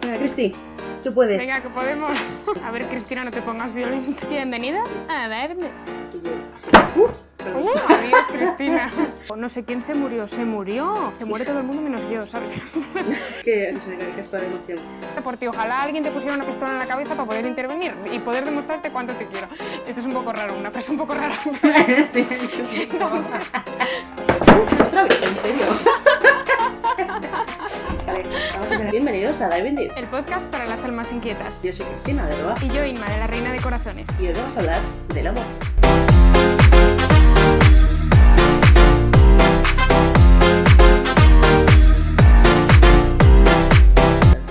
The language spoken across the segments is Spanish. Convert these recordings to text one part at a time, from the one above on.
Venga, Cristi, tú puedes. Venga, que podemos. A ver, Cristina, no te pongas violenta. Bienvenida a Verde. Adiós, Cristina. No sé quién se murió. Se murió. Se muere todo el mundo menos yo, ¿sabes? Que es toda la emoción. Por ti, ojalá alguien te pusiera una pistola en la cabeza para poder intervenir y poder demostrarte cuánto te quiero. Esto es un poco raro, una frase un poco rara. Otra vez, en serio. Vale, vamos a ver. Bienvenidos a Dive in Deep, El podcast para las almas inquietas. Yo soy Cristina, de Roa. Y yo, Inma, de la Reina de Corazones. Y hoy vamos a hablar del amor.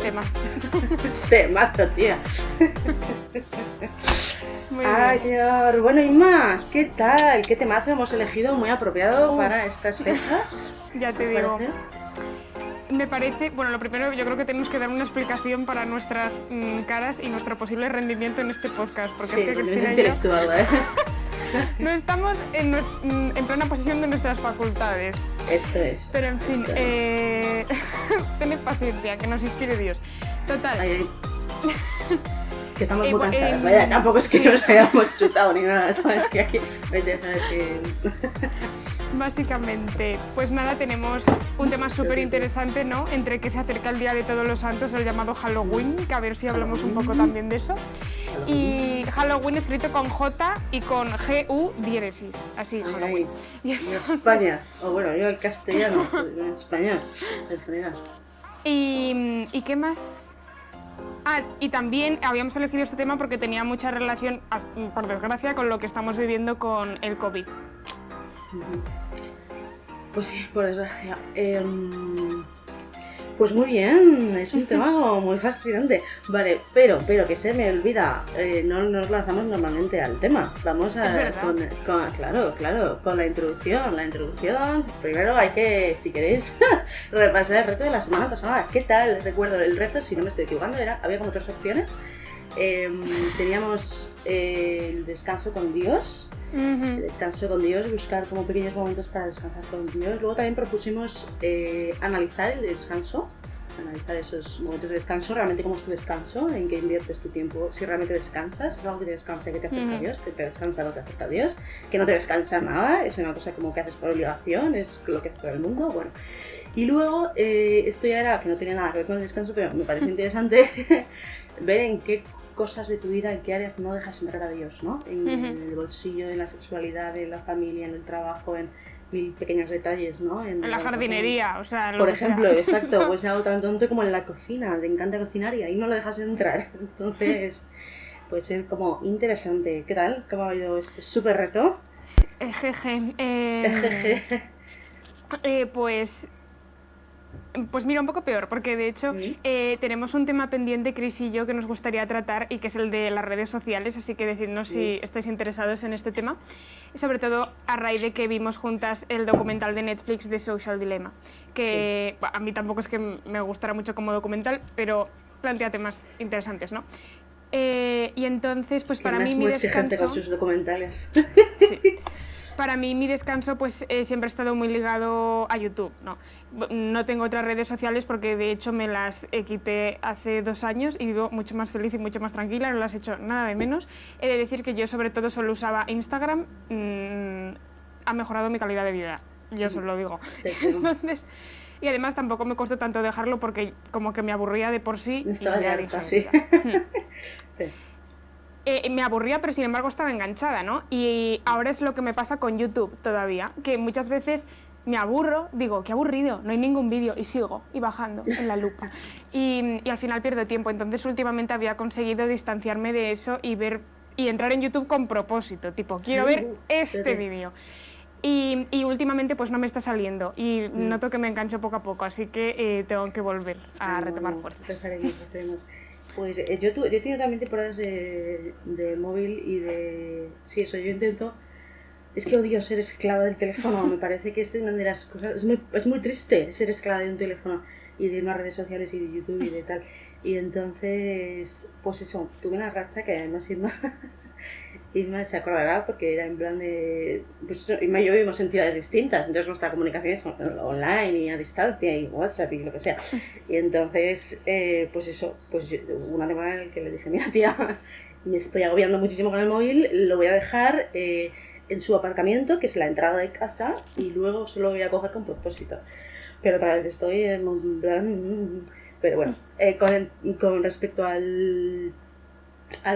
Tema. Temazo, tía. Muy bien. Ay, señor. Bueno, Inma, ¿qué tal? ¿Qué temazo hemos elegido muy apropiado Uf. para estas fechas? Ya te ¿Te digo. parece? Me parece, bueno, lo primero yo creo que tenemos que dar una explicación para nuestras caras y nuestro posible rendimiento en este podcast, porque Sí, es que rendimiento Cristina y yo intelectual, ¿eh? no estamos en plena posesión de nuestras facultades. Esto es. Pero en fin, Esto tened paciencia, que nos inspire Dios. Total, Ay, ay. Que estamos muy Bueno, cansadas, vaya, tampoco es que sí. nos hayamos chutado ni nada, sabes que aquí, vete a saber que... básicamente, pues nada, tenemos un tema súper interesante, ¿no? Entre que se acerca el Día de Todos los Santos, el llamado Halloween, que a ver si hablamos un poco también de eso. Y Halloween escrito con J y con G-U diéresis, así, Halloween. En España, o bueno, yo en castellano, en español, en general. ¿Y qué más? Ah, y también habíamos elegido este tema porque tenía mucha relación, por desgracia, con lo que estamos viviendo con el COVID. Pues sí, por desgracia. Pues muy bien, es un tema muy fascinante. Vale, pero que se me olvida, no nos lanzamos normalmente al tema. Vamos a Es verdad. claro, con la introducción. Primero hay que, si queréis, repasar el reto de la semana pasada. ¿Qué tal? Recuerdo el reto, si no me estoy equivocando, había como 3 opciones. Teníamos el descanso con Dios. El descanso con Dios, buscar como pequeños momentos para descansar con Dios. Luego también propusimos analizar el descanso, analizar esos momentos de descanso, realmente cómo es tu descanso, en qué inviertes tu tiempo, si realmente descansas, es algo que te descansa, que te acerca a Dios, que te descansa lo que acerca a Dios, que no te descansa nada, es una cosa como que haces por obligación, es lo que haces por el mundo, bueno. Y luego, esto ya era que no tiene nada que ver con el descanso, pero me parece interesante ver en qué cosas de tu vida, en qué áreas no dejas entrar a Dios, ¿no? En el bolsillo, en la sexualidad, en la familia, en el trabajo, en mil pequeños detalles, ¿no? En la jardinería, o sea, lo por que sea. ejemplo, exacto, pues algo tan tonto como en la cocina, te encanta cocinar y ahí no lo dejas entrar. Entonces, puede ser como interesante. ¿Qué tal? ¿Cómo ha ido este súper reto? Jeje. Pues mira, un poco peor, porque de hecho tenemos un tema pendiente, Cris y yo, que nos gustaría tratar y que es el de las redes sociales, así que decidnos si estáis interesados en este tema, sobre todo a raíz de que vimos juntas el documental de Netflix de Social Dilemma, que a mí tampoco es que me gustara mucho como documental, pero plantea temas interesantes, ¿no? Y entonces, pues para mí mi muy exigente descanso... con sus documentales. Sí. Para mí mi descanso pues siempre ha estado muy ligado a YouTube, ¿no? No tengo otras redes sociales porque de hecho me las quité hace 2 años y vivo mucho más feliz y mucho más tranquila, no las he hecho nada de menos. He de decir que yo sobre todo solo usaba Instagram, ha mejorado mi calidad de vida, yo os lo digo. Entonces, y además tampoco me costó tanto dejarlo porque como que me aburría de por sí. Estaba y ya dije, harta, sí. Sí. me aburría, pero sin embargo estaba enganchada, ¿no? Y ahora es lo que me pasa con YouTube todavía, que muchas veces me aburro, digo, qué aburrido, no hay ningún vídeo, y sigo, y bajando en la lupa. Y al final pierdo tiempo, entonces últimamente había conseguido distanciarme de eso y entrar en YouTube con propósito, tipo, quiero ver este vídeo. Y últimamente pues no me está saliendo y noto que me engancho poco a poco, así que tengo que volver a retomar fuerzas. Pues yo he tenido también temporadas de móvil y de... Sí, eso, yo intento... Es que odio ser esclava del teléfono, me parece que es una de las cosas... Es muy triste ser esclava de un teléfono y de unas redes sociales y de YouTube y de tal. Y entonces, pues eso, tuve una racha que además Isma se acordará porque era en plan de... Pues Isma y yo vivimos en ciudades distintas, entonces nuestra comunicación es online y a distancia y WhatsApp y lo que sea. Y entonces, pues eso, pues una temporada en la que le dije, mira tía, me estoy agobiando muchísimo con el móvil, lo voy a dejar en su aparcamiento, que es la entrada de casa, y luego solo lo voy a coger con propósito. Pero otra vez estoy en plan... Pero bueno, con respecto al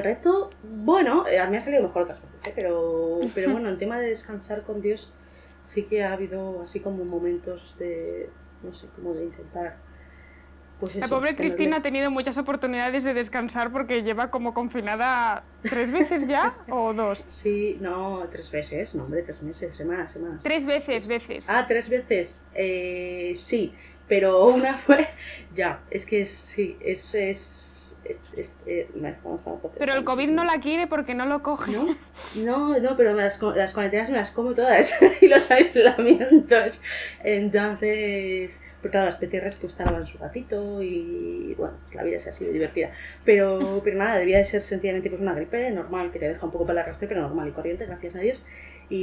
reto, bueno, a mí me ha salido mejor otras veces, pero bueno, el tema de descansar con Dios sí que ha habido así como momentos de, no sé, como de intentar, pues eso. La pobre Cristina ha tenido muchas oportunidades de descansar porque lleva como confinada 3 veces ya, ¿o 2? Sí, no, 3 veces, no hombre, 3 meses, semanas. 3 veces. Ah, 3 veces, sí, pero una fue, ya, es que sí, pero el COVID no la quiere porque no lo coge. No, pero las cuarentenas me las como todas y los aislamientos. Entonces, porque claro, las PTRs pues tardan su ratito y bueno, la vida se ha sido divertida. Pero nada, debía de ser sencillamente pues una gripe normal que te deja un poco para la arrastre, pero normal y corriente, gracias a Dios.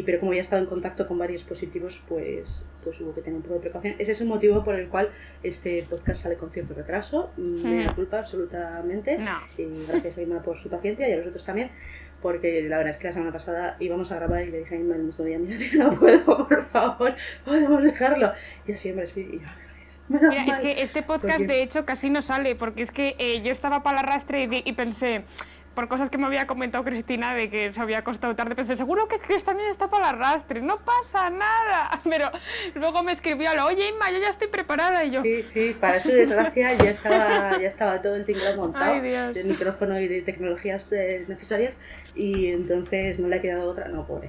Pero como ya he estado en contacto con varios positivos, pues hubo que tener un poco de precaución. Ese es el motivo por el cual este podcast sale con cierto retraso. Me da culpa absolutamente. No. Y gracias a Irma por su paciencia y a vosotros también. Porque la verdad es que la semana pasada íbamos a grabar y le dije a Irma el mismo día, mira, no puedo, por favor, podemos dejarlo. Y así, hombre, sí. Mira, es que este podcast de hecho casi no sale, porque es que yo estaba para el arrastre y pensé... Por cosas que me había comentado Cristina de que se había acostado tarde, pensé, seguro que Chris también está para el arrastre, no pasa nada. Pero luego me escribió a lo, oye Inma, yo ya estoy preparada, y yo... Sí, para su desgracia ya estaba todo el tinglado montado de micrófono y de tecnologías necesarias, y entonces no le ha quedado otra, no, pobre.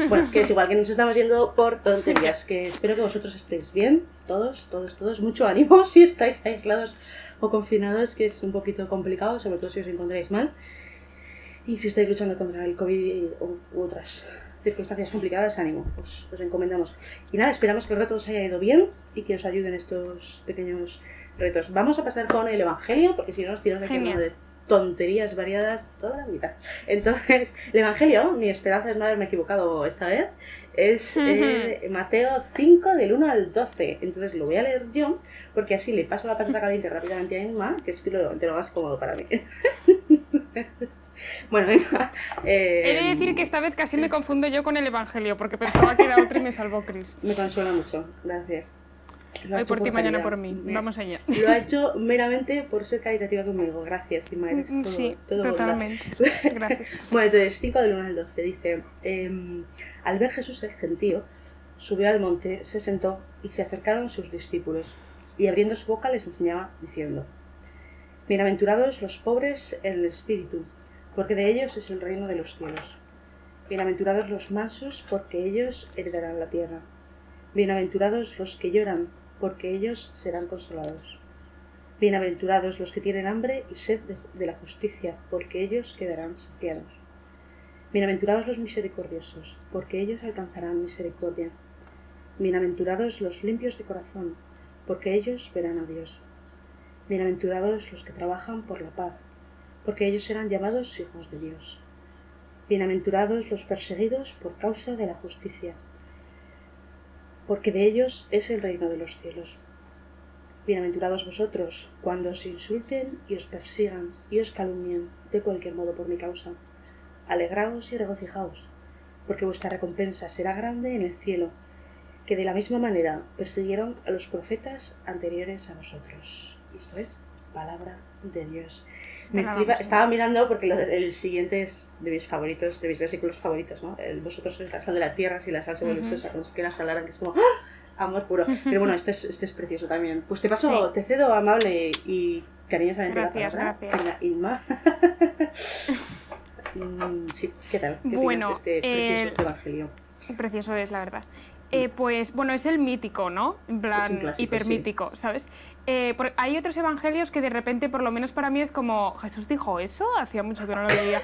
Bueno, que es igual que nos estamos yendo por tonterías, que espero que vosotros estéis bien, todos, mucho ánimo si estáis aislados o confinados, que es un poquito complicado, sobre todo si os encontráis mal. Y si estáis luchando contra el COVID u otras circunstancias complicadas, ánimo, os encomendamos. Y nada, esperamos que el reto os haya ido bien y que os ayuden estos pequeños retos. Vamos a pasar con el Evangelio, porque si no nos tiramos aquí hablando de tonterías variadas toda la vida. Entonces, el Evangelio, mi esperanza es no haberme equivocado esta vez, es Mateo 5 del 1 al 12. Entonces lo voy a leer yo, porque así le paso la patata caliente rápidamente a Inma, que es te lo más cómodo para mí. Bueno, venga. He de decir que esta vez casi me confundo yo con el Evangelio, porque pensaba que era otro y me salvó Chris. Me consuela mucho, gracias. Hoy por ti, mañana por mí. Vamos allá. Lo ha hecho meramente por ser caritativa conmigo. Gracias, Inma. Sí, totalmente. Gracias. Bueno, entonces, 5 del 1 al 12 dice: al ver Jesús el gentío, subió al monte, se sentó y se acercaron sus discípulos, y abriendo su boca les enseñaba, diciendo: bienaventurados los pobres en el espíritu, porque de ellos es el reino de los cielos. Bienaventurados los mansos, porque ellos heredarán la tierra. Bienaventurados los que lloran, porque ellos serán consolados. Bienaventurados los que tienen hambre y sed de la justicia, porque ellos quedarán saciados. Bienaventurados los misericordiosos, porque ellos alcanzarán misericordia. Bienaventurados los limpios de corazón, porque ellos verán a Dios. Bienaventurados los que trabajan por la paz, porque ellos serán llamados hijos de Dios. Bienaventurados los perseguidos por causa de la justicia, porque de ellos es el reino de los cielos. Bienaventurados vosotros, cuando os insulten y os persigan y os calumnien de cualquier modo por mi causa. Alegraos y regocijaos, porque vuestra recompensa será grande en el cielo, que de la misma manera persiguieron a los profetas anteriores a vosotros. Esto es palabra de Dios. Estaba mirando porque el siguiente es de mis favoritos, de mis versículos favoritos, ¿no? Vosotros sois la sal de la tierra, si la sal se vuelve sosa, no sé qué la salaran, que es como ¡ah! Amor puro. Pero bueno, este es precioso también. Pues te cedo amable y cariñosamente la palabra. Gracias. Inma. Sí, ¿qué tal? ¿Qué bueno, opinas de este precioso evangelio? Precioso es, la verdad. Pues bueno, es el mítico, ¿no? En plan, clásico, hipermítico, sí. ¿Sabes? Hay otros evangelios que de repente, por lo menos para mí, es como, ¿Jesús dijo eso? Hacía mucho que no lo veía.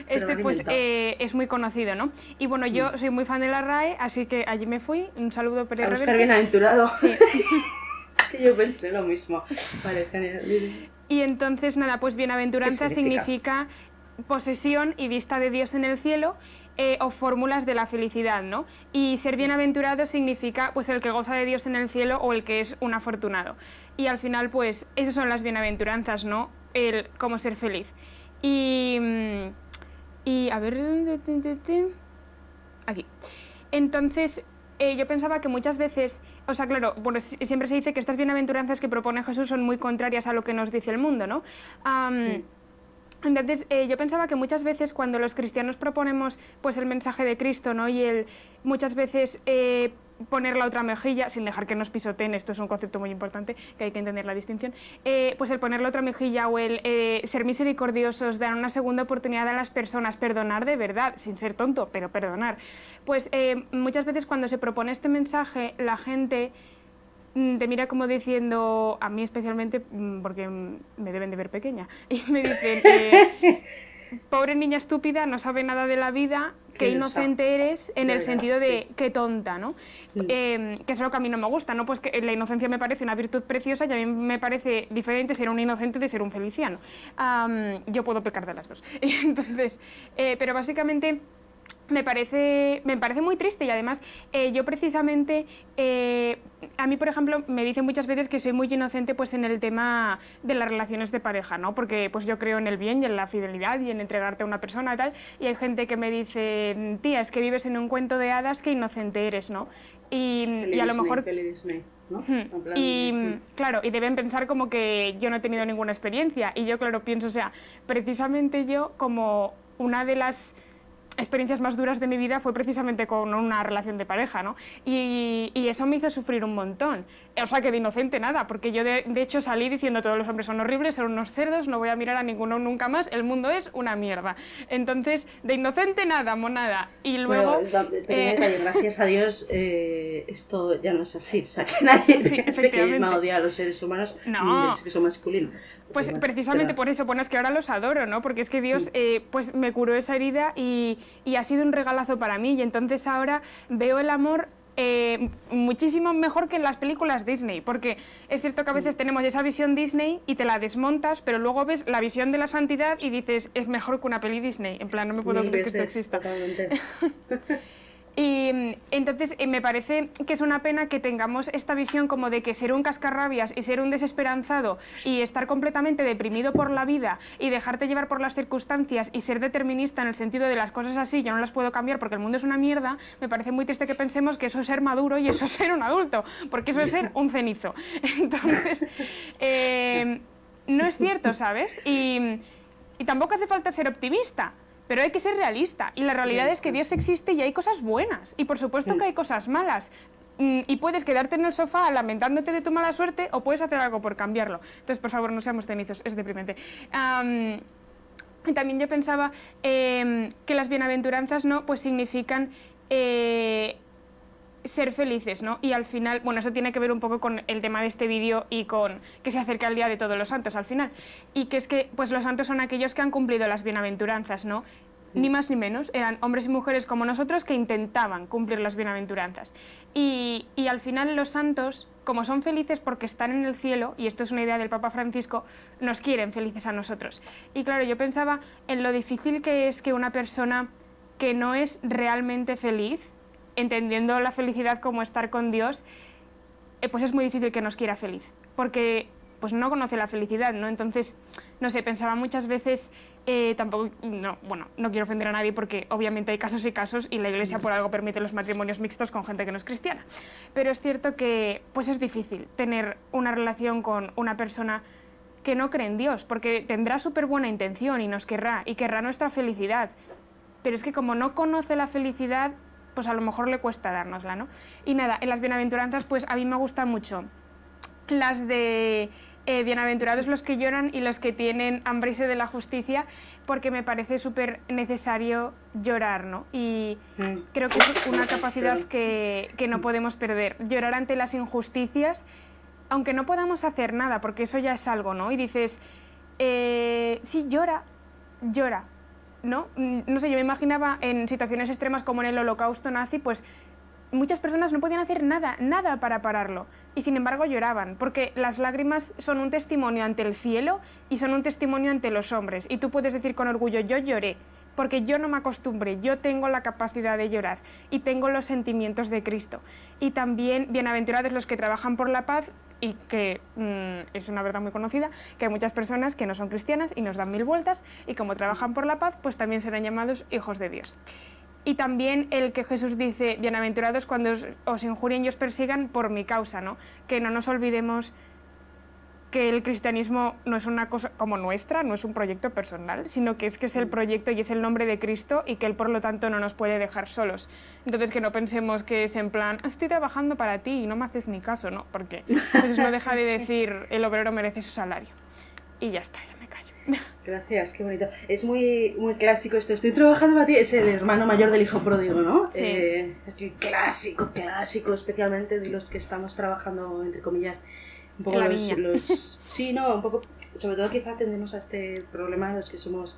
Este pues es muy conocido, ¿no? Y bueno, yo soy muy fan de la RAE, así que allí me fui. Un saludo, Pérez Reverte. Bienaventurado. Sí. Yo pensé lo mismo. Vale, genial. Y entonces, nada, pues bienaventuranza significa posesión y vista de Dios en el cielo, o fórmulas de la felicidad, ¿no? Y ser bienaventurado significa pues el que goza de Dios en el cielo o el que es un afortunado. Y al final, pues, esas son las bienaventuranzas, ¿no? El cómo ser feliz. Y a ver... Aquí. Entonces, yo pensaba que muchas veces, o sea, claro, bueno, siempre se dice que estas bienaventuranzas que propone Jesús son muy contrarias a lo que nos dice el mundo, ¿no? Entonces, yo pensaba que muchas veces cuando los cristianos proponemos pues el mensaje de Cristo, ¿no? Y muchas veces poner la otra mejilla, sin dejar que nos pisoteen, esto es un concepto muy importante, que hay que entender la distinción, pues el poner la otra mejilla o el ser misericordiosos, dar una segunda oportunidad a las personas, perdonar de verdad, sin ser tonto, pero perdonar. Pues muchas veces cuando se propone este mensaje, la gente te mira como diciendo, a mí especialmente, porque me deben de ver pequeña, y me dicen, pobre niña estúpida, no sabe nada de la vida, qué inocente eres, en el sentido de qué tonta, ¿no? Que es lo que a mí no me gusta, ¿no? Pues que la inocencia me parece una virtud preciosa y a mí me parece diferente ser un inocente de ser un feliciano. Yo puedo pecar de las dos. Entonces, pero básicamente me parece muy triste y además yo precisamente, a mí por ejemplo me dicen muchas veces que soy muy inocente pues en el tema de las relaciones de pareja, ¿no? Porque pues yo creo en el bien y en la fidelidad y en entregarte a una persona y tal, y hay gente que me dice, tía, es que vives en un cuento de hadas, qué inocente eres, ¿no? Y a lo mejor... Disney, ¿no? Y claro, y deben pensar como que yo no he tenido ninguna experiencia y yo claro pienso, o sea, precisamente yo como una de las experiencias más duras de mi vida fue precisamente con una relación de pareja, ¿no? Y eso me hizo sufrir un montón. O sea, que de inocente nada, porque yo de hecho salí diciendo todos los hombres son horribles, son unos cerdos, no voy a mirar a ninguno nunca más, el mundo es una mierda. Entonces, de inocente nada, monada. Y luego... gracias a Dios, esto ya no es así. O sea, que nadie se que odia a los seres humanos del sexo masculino. Pues precisamente por eso, bueno, es que ahora los adoro, ¿no? Porque es que Dios pues me curó esa herida y ha sido un regalazo para mí y entonces ahora veo el amor muchísimo mejor que en las películas Disney, porque es cierto que a veces tenemos esa visión Disney y te la desmontas, pero luego ves la visión de la santidad y dices, es mejor que una peli Disney, en plan, no me puedo creer que esto exista. Totalmente. Y entonces me parece que es una pena que tengamos esta visión como de que ser un cascarrabias y ser un desesperanzado y estar completamente deprimido por la vida y dejarte llevar por las circunstancias y ser determinista en el sentido de las cosas así, yo no las puedo cambiar porque el mundo es una mierda, me parece muy triste que pensemos que eso es ser maduro y eso es ser un adulto, porque eso es ser un cenizo. Entonces, no es cierto, ¿sabes? Y tampoco hace falta ser optimista. Pero hay que ser realista, y la realidad es que Dios existe y hay cosas buenas, y por supuesto que hay cosas malas, y puedes quedarte en el sofá lamentándote de tu mala suerte, o puedes hacer algo por cambiarlo. Entonces, por favor, no seamos cenizos, es deprimente. Y también yo pensaba que las bienaventuranzas, ¿no? Pues significan ser felices, ¿no? Y al final, bueno, eso tiene que ver un poco con el tema de este vídeo y con que se acerca el Día de Todos los Santos al final. Y que es que, pues los santos son aquellos que han cumplido las bienaventuranzas, ¿no? Ni más ni menos, eran hombres y mujeres como nosotros que intentaban cumplir las bienaventuranzas. Y al final los santos, como son felices porque están en el cielo, y esto es una idea del Papa Francisco, nos quieren felices a nosotros. Y claro, yo pensaba en lo difícil que es que una persona que no es realmente feliz, entendiendo la felicidad como estar con Dios, pues es muy difícil que nos quiera feliz, porque pues no conoce la felicidad, ¿no? Entonces, no sé, pensaba muchas veces, tampoco, no quiero ofender a nadie porque obviamente hay casos y casos y la Iglesia por algo permite los matrimonios mixtos con gente que no es cristiana, pero es cierto que pues es difícil tener una relación con una persona que no cree en Dios, porque tendrá súper buena intención y nos querrá, y querrá nuestra felicidad, pero es que como no conoce la felicidad, pues a lo mejor le cuesta dárnosla, ¿no? Y nada, en las bienaventuranzas, pues a mí me gustan mucho las de bienaventurados los que lloran y los que tienen hambre y sed de la justicia, porque me parece súper necesario llorar, ¿no? Y creo que es una capacidad que no podemos perder. Llorar ante las injusticias, aunque no podamos hacer nada, porque eso ya es algo, ¿no? Y dices, sí, llora, ¿no? No sé, yo me imaginaba en situaciones extremas como en el Holocausto nazi, pues muchas personas no podían hacer nada para pararlo. y sin embargo lloraban, porque las lágrimas son un testimonio ante el cielo y son un testimonio ante los hombres. Y tú puedes decir con orgullo, yo lloré, porque yo no me acostumbré, yo tengo la capacidad de llorar y tengo los sentimientos de Cristo. Y también, bienaventurados los que trabajan por la paz, y que es una verdad muy conocida, que hay muchas personas que no son cristianas y nos dan mil vueltas, y como trabajan por la paz, pues también serán llamados hijos de Dios. Y también el que Jesús dice, bienaventurados cuando os injurien y os persigan por mi causa, ¿no? Que no nos olvidemos que el cristianismo no es una cosa como nuestra, no es un proyecto personal, sino que es el proyecto y es el nombre de Cristo y que Él por lo tanto no nos puede dejar solos. Entonces que no pensemos que es en plan, estoy trabajando para ti y no me haces ni caso, ¿no? Porque Jesús no deja de decir, el obrero merece su salario. Y ya está, ya me callo. Gracias, qué bonito. Es muy, muy clásico esto. Estoy trabajando para ti. Es el hermano mayor del hijo pródigo, ¿no? Sí. Es que clásico, especialmente de los que estamos trabajando, entre comillas, un poco en la viña. Sí, no, un poco, sobre todo quizá atendemos a este problema los que somos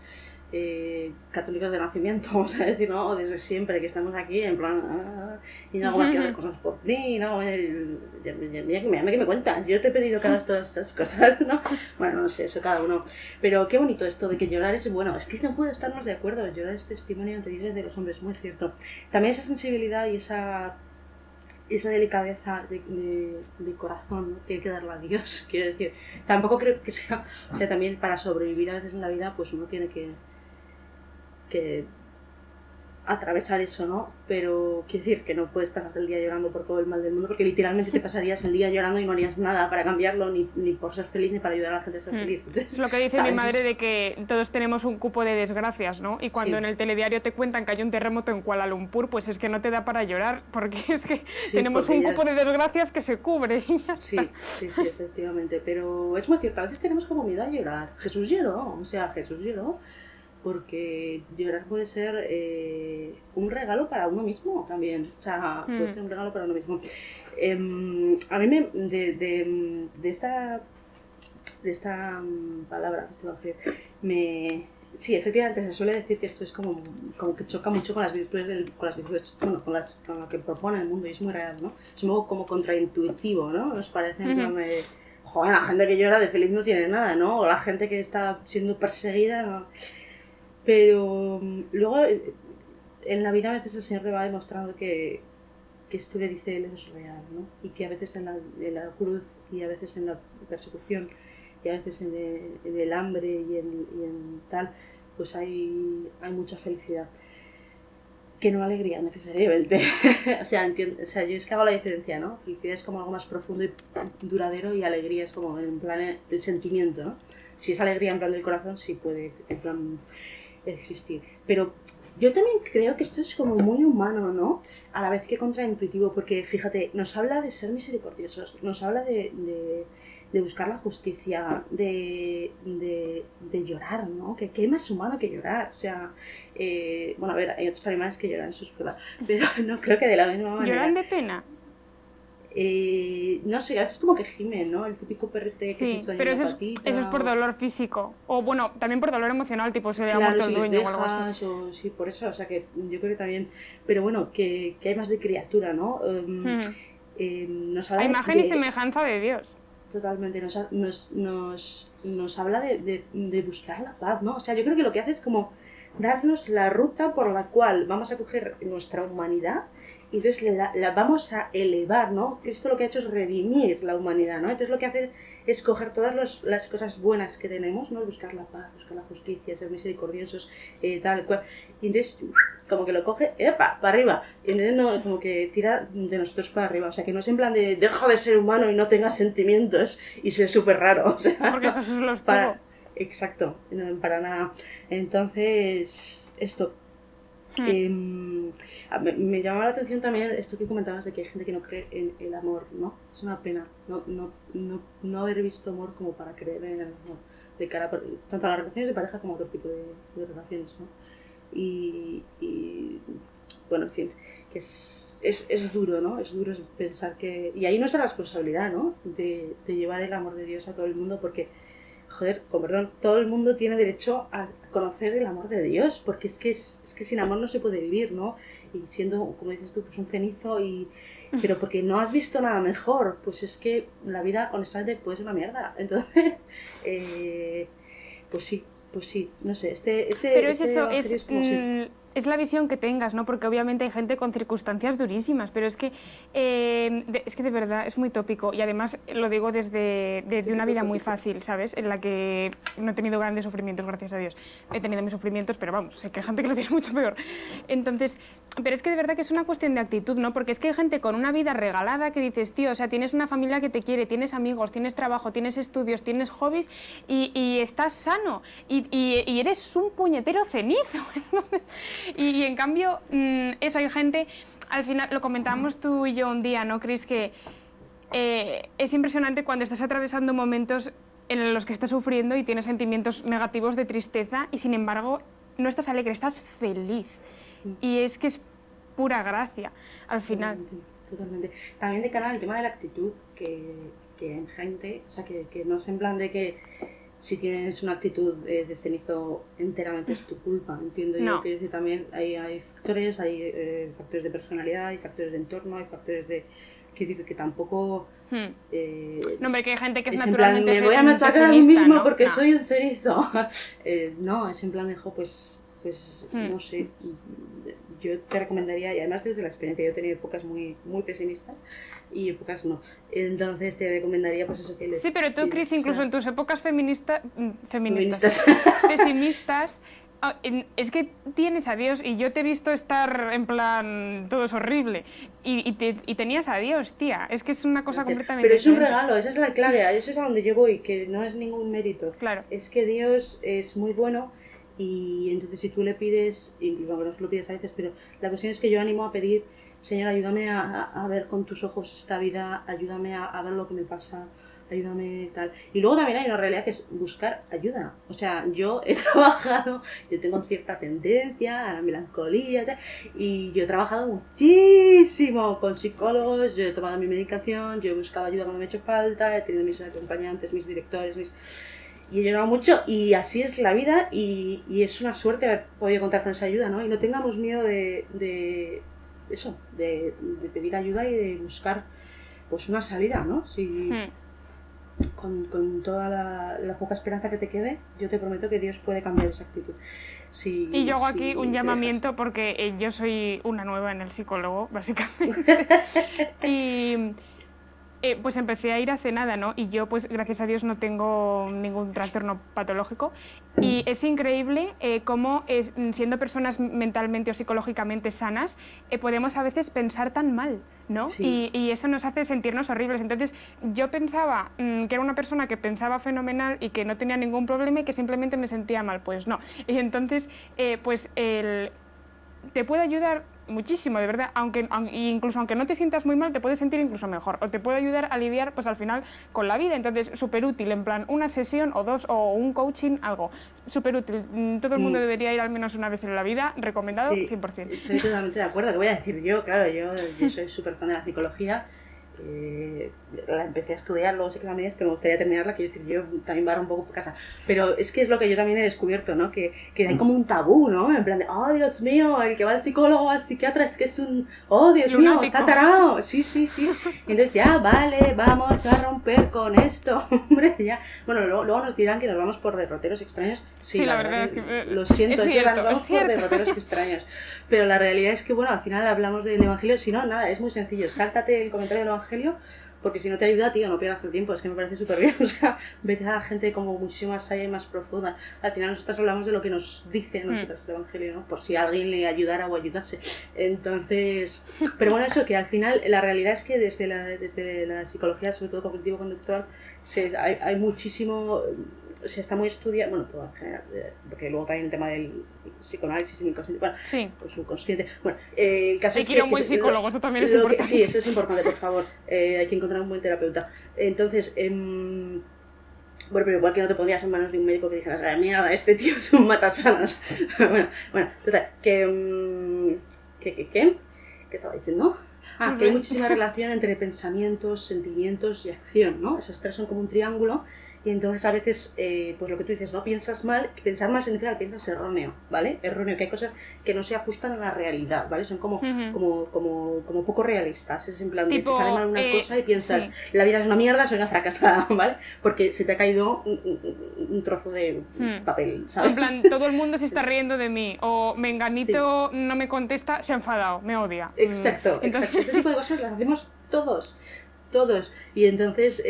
católicos de nacimiento, vamos a decir, ¿no? O desde siempre, que estamos aquí en plan, y no hago más que hacer cosas por ti, ¿no? Mira que me cuentas, yo te he pedido que hagas todas esas cosas, ¿no? Bueno, no sé, eso cada uno. Pero qué bonito esto de que llorar es bueno, es que no puedo estarnos de acuerdo, llorar es testimonio ante Dios de los hombres, muy cierto. También esa sensibilidad y esa delicadeza de corazón, ¿no? Que hay que darle a Dios, quiero decir. Tampoco creo que sea, o sea, también para sobrevivir a veces en la vida, pues uno tiene que atravesar eso, ¿no? Pero quiero decir que no puedes pasarte el día llorando por todo el mal del mundo, porque literalmente te pasarías el día llorando y no harías nada para cambiarlo, ni por ser feliz, ni para ayudar a la gente a ser feliz. Es lo que dice ¿sabes? mi madre de que todos tenemos un cupo de desgracias, ¿no? Y cuando en el telediario te cuentan que hay un terremoto en Kuala Lumpur, pues es que no te da para llorar, porque es que tenemos un cupo de desgracias que se cubre y ya está. Sí, efectivamente. Pero es muy cierto, a veces tenemos como miedo a llorar. Jesús lloró, porque llorar puede ser un regalo para uno mismo también. O sea, puede ser un regalo para uno mismo. A mí de esta palabra, sí, efectivamente se suele decir que esto es como que choca mucho con las virtudes, con lo que propone el mundo, y es muy real, ¿no? Es un poco como contraintuitivo, ¿no? Nos parece en plan de, joder, la gente que llora de feliz no tiene nada, ¿no? O la gente que está siendo perseguida, ¿no? Pero luego en la vida a veces el Señor te va demostrando que esto que dice Él es real, ¿no? Y que a veces en la cruz y a veces en la persecución y a veces en el hambre y en tal, pues hay mucha felicidad. Que no alegría necesariamente. o sea, yo es que hago la diferencia, ¿no? Felicidad es como algo más profundo y duradero, y alegría es como en plan el sentimiento, ¿no? Si es alegría en plan del corazón, sí puede en plan existir. Pero yo también creo que esto es como muy humano, ¿no? A la vez que contraintuitivo, porque fíjate, nos habla de ser misericordiosos, nos habla de buscar la justicia, de llorar, ¿no? Que es más humano que llorar, o sea, bueno, a ver, hay otros animales que lloran, eso es verdad, pero no creo que de la misma manera. ¿Lloran de pena? No sé, a veces como que gimen, ¿no? El típico perrete que se extraña pero una eso patita, es por dolor físico, o bueno, también por dolor emocional, tipo se le ha muerto el dueño o algo así. Sí, por eso, o sea que yo creo que también, pero bueno, que hay más de criatura, ¿no? Nos habla a imagen y semejanza de Dios. Totalmente, nos habla de buscar la paz, ¿no? O sea, yo creo que lo que hace es como darnos la ruta por la cual vamos a coger nuestra humanidad y entonces la vamos a elevar, ¿no? Cristo lo que ha hecho es redimir la humanidad, ¿no? Entonces lo que hace es coger todas las cosas buenas que tenemos, ¿no? Buscar la paz, buscar la justicia, ser misericordiosos, tal cual. Y entonces como que lo coge, ¡epa!, para arriba. Y entonces no, como que tira de nosotros para arriba. O sea, que no es en plan de deja de ser humano y no tengas sentimientos y ser súper raro. O sea, porque Jesús los tuvo. Exacto, no, para nada. Entonces, esto... me llamaba la atención también esto que comentabas de que hay gente que no cree en el amor, ¿no? Es una pena no haber visto amor como para creer en el amor de cara a, tanto a las relaciones de pareja como a otro tipo de relaciones, ¿no? Y bueno, en fin, que es duro, ¿no? Es duro pensar que... Y ahí nuestra responsabilidad, ¿no? De llevar el amor de Dios a todo el mundo, porque joder, con perdón, todo el mundo tiene derecho a conocer el amor de Dios, porque es que sin amor no se puede vivir, ¿no? Y siendo, como dices tú, pues un cenizo y pero porque no has visto nada mejor, pues es que la vida honestamente puede ser una mierda. Entonces, pues sí, no sé, pero es eso, es como si... es la visión que tengas, ¿no? Porque obviamente hay gente con circunstancias durísimas, pero es que de verdad es muy tópico y además lo digo desde una vida muy fácil, ¿sabes? En la que no he tenido grandes sufrimientos, gracias a Dios. He tenido mis sufrimientos, pero vamos, sé que hay gente que lo tiene mucho peor. Entonces, pero es que de verdad que es una cuestión de actitud, ¿no? Porque es que hay gente con una vida regalada que dices, tío, o sea, tienes una familia que te quiere, tienes amigos, tienes trabajo, tienes estudios, tienes hobbies y estás sano y eres un puñetero cenizo. Y en cambio, eso, hay gente, al final, lo comentábamos tú y yo un día, ¿no, Chris? Que es impresionante cuando estás atravesando momentos en los que estás sufriendo y tienes sentimientos negativos de tristeza y sin embargo no estás alegre, estás feliz. Y es que es pura gracia, al final. Totalmente. También de cara al tema de la actitud, que hay gente, o sea, que no es en plan de que si tienes una actitud de cenizo enteramente es tu culpa, entiendo No. yo que decir, también hay factores, factores de personalidad, hay factores de entorno, hay factores de... Quiero decir que tampoco... no, hombre, que hay gente que es en naturalmente plan, me voy a machacar a mí mismo, ¿no? Porque no. soy un cenizo. No, es en plan, hijo, pues no sé, yo te recomendaría, y además desde la experiencia, yo he tenido épocas muy, muy pesimistas y épocas no, entonces te recomendaría pues eso que... Sí, pero tú, Chris, incluso en tus épocas feministas. Pesimistas, es que tienes a Dios y yo te he visto estar en plan, todo es horrible y tenías a Dios, tía, es que es una cosa completamente pero es un diferente. regalo, esa es la clave, a eso es a donde yo voy, que no es ningún mérito, Claro. es que Dios es muy bueno. Y entonces si tú le pides, incluso aunque no se lo pides a veces, pero la cuestión es que yo animo a pedir, Señor, ayúdame a ver con tus ojos esta vida, ayúdame a ver lo que me pasa, ayúdame tal. Y luego también hay una realidad que es buscar ayuda. O sea, yo he trabajado, yo tengo cierta tendencia a la melancolía tal, y yo he trabajado muchísimo con psicólogos, yo he tomado mi medicación, yo he buscado ayuda cuando me ha hecho falta, he tenido mis acompañantes, mis directores, y he llorado mucho y así es la vida y es una suerte haber podido contar con esa ayuda, ¿no? Y no tengamos miedo de eso, de pedir ayuda y de buscar pues una salida, ¿no? Si con toda la poca esperanza que te quede, yo te prometo que Dios puede cambiar esa actitud. Y yo hago aquí un llamamiento porque yo soy una nueva en el psicólogo, básicamente. Y... pues empecé a ir hace nada, ¿no? Y yo, pues gracias a Dios no tengo ningún trastorno patológico. Y es increíble cómo, siendo personas mentalmente o psicológicamente sanas, podemos a veces pensar tan mal, ¿no? Sí. Y eso nos hace sentirnos horribles. Entonces, yo pensaba que era una persona que pensaba fenomenal y que no tenía ningún problema y que simplemente me sentía mal. Pues no. Y entonces, te puede ayudar muchísimo, de verdad, incluso aunque no te sientas muy mal, te puedes sentir incluso mejor, o te puede ayudar a lidiar, pues al final, con la vida. Entonces, súper útil, en plan, una sesión o dos, o un coaching, algo, súper útil. Todo el mundo debería ir al menos una vez en la vida, recomendado, sí, 100%. Estoy totalmente de acuerdo, ¿qué voy a decir yo? Claro, yo soy súper fan de la psicología. La empecé a estudiar, luego sé que la media es que me gustaría terminarla, quiero decir, yo también barro un poco por casa, pero es que es lo que yo también he descubierto, ¿no? Que hay como un tabú, ¿no? En plan de, oh, Dios mío, el que va al psicólogo o al psiquiatra es que es un, oh, Dios mío, está tarado, sí, y entonces ya, vale, vamos a romper con esto, hombre, ya, bueno, luego nos dirán que nos vamos por derroteros extraños, sí, la verdad es que lo siento, es cierto, nos vamos por derroteros extraños, pero la realidad es que, bueno, al final hablamos del evangelio, si no, nada, es muy sencillo, sáltate el comentario del evangelio, porque si no te ayuda, tío, no pierdas el tiempo, es que me parece súper bien, o sea, vete a la gente como muchísimo más allá y más profunda. Al final nosotros hablamos de lo que nos dice a nosotros el evangelio, ¿no? Por si a alguien le ayudara o ayudase. Entonces, pero bueno, eso, que al final la realidad es que desde la psicología, sobre todo cognitivo-conductual, hay muchísimo, se está muy estudiado, bueno, todo en general, porque luego también el tema del psicoanálisis y el inconsciente, bueno, sí. el subconsciente, bueno, el caso hay es que ir a un buen psicólogo, eso también es importante. Sí, eso es importante, por favor, hay que encontrar un buen terapeuta. Entonces, bueno, pero igual que no te pondrías en manos de un médico que dijeras, ah, mierda, este tío es un matasanos. bueno, total, ¿qué estaba diciendo? Ah, que hay muchísima relación entre pensamientos, sentimientos y acción, ¿no? Esos tres son como un triángulo Y entonces a veces, pues lo que tú dices, ¿no? Piensas mal, pensar mal significa que piensas erróneo, ¿vale? Erróneo, que hay cosas que no se ajustan a la realidad, ¿vale? Son como poco realistas, es en plan de Tipo, te sale mal una cosa y piensas, sí. la vida es una mierda, soy una fracasada, ¿vale? Porque se te ha caído un trozo de papel, ¿sabes? En plan, todo el mundo se está riendo de mí, o menganito no me contesta, se ha enfadado, me odia. Exacto, Entonces... exacto. Este tipo de cosas las hacemos todos. Y entonces,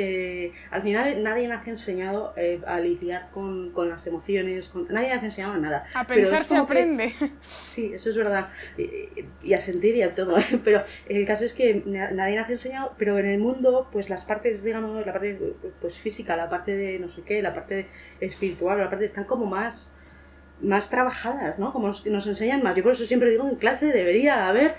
al final nadie nos ha enseñado a lidiar con las emociones, nadie nos ha enseñado nada. A pensar se aprende. Sí, eso es verdad. Y a sentir y a todo. Pero el caso es que nadie nos ha enseñado, pero en el mundo, pues las partes, digamos, la parte pues física, la parte de no sé qué, la parte espiritual, la parte están como más trabajadas, ¿no? Como nos enseñan más. Yo por eso siempre digo, en clase debería haber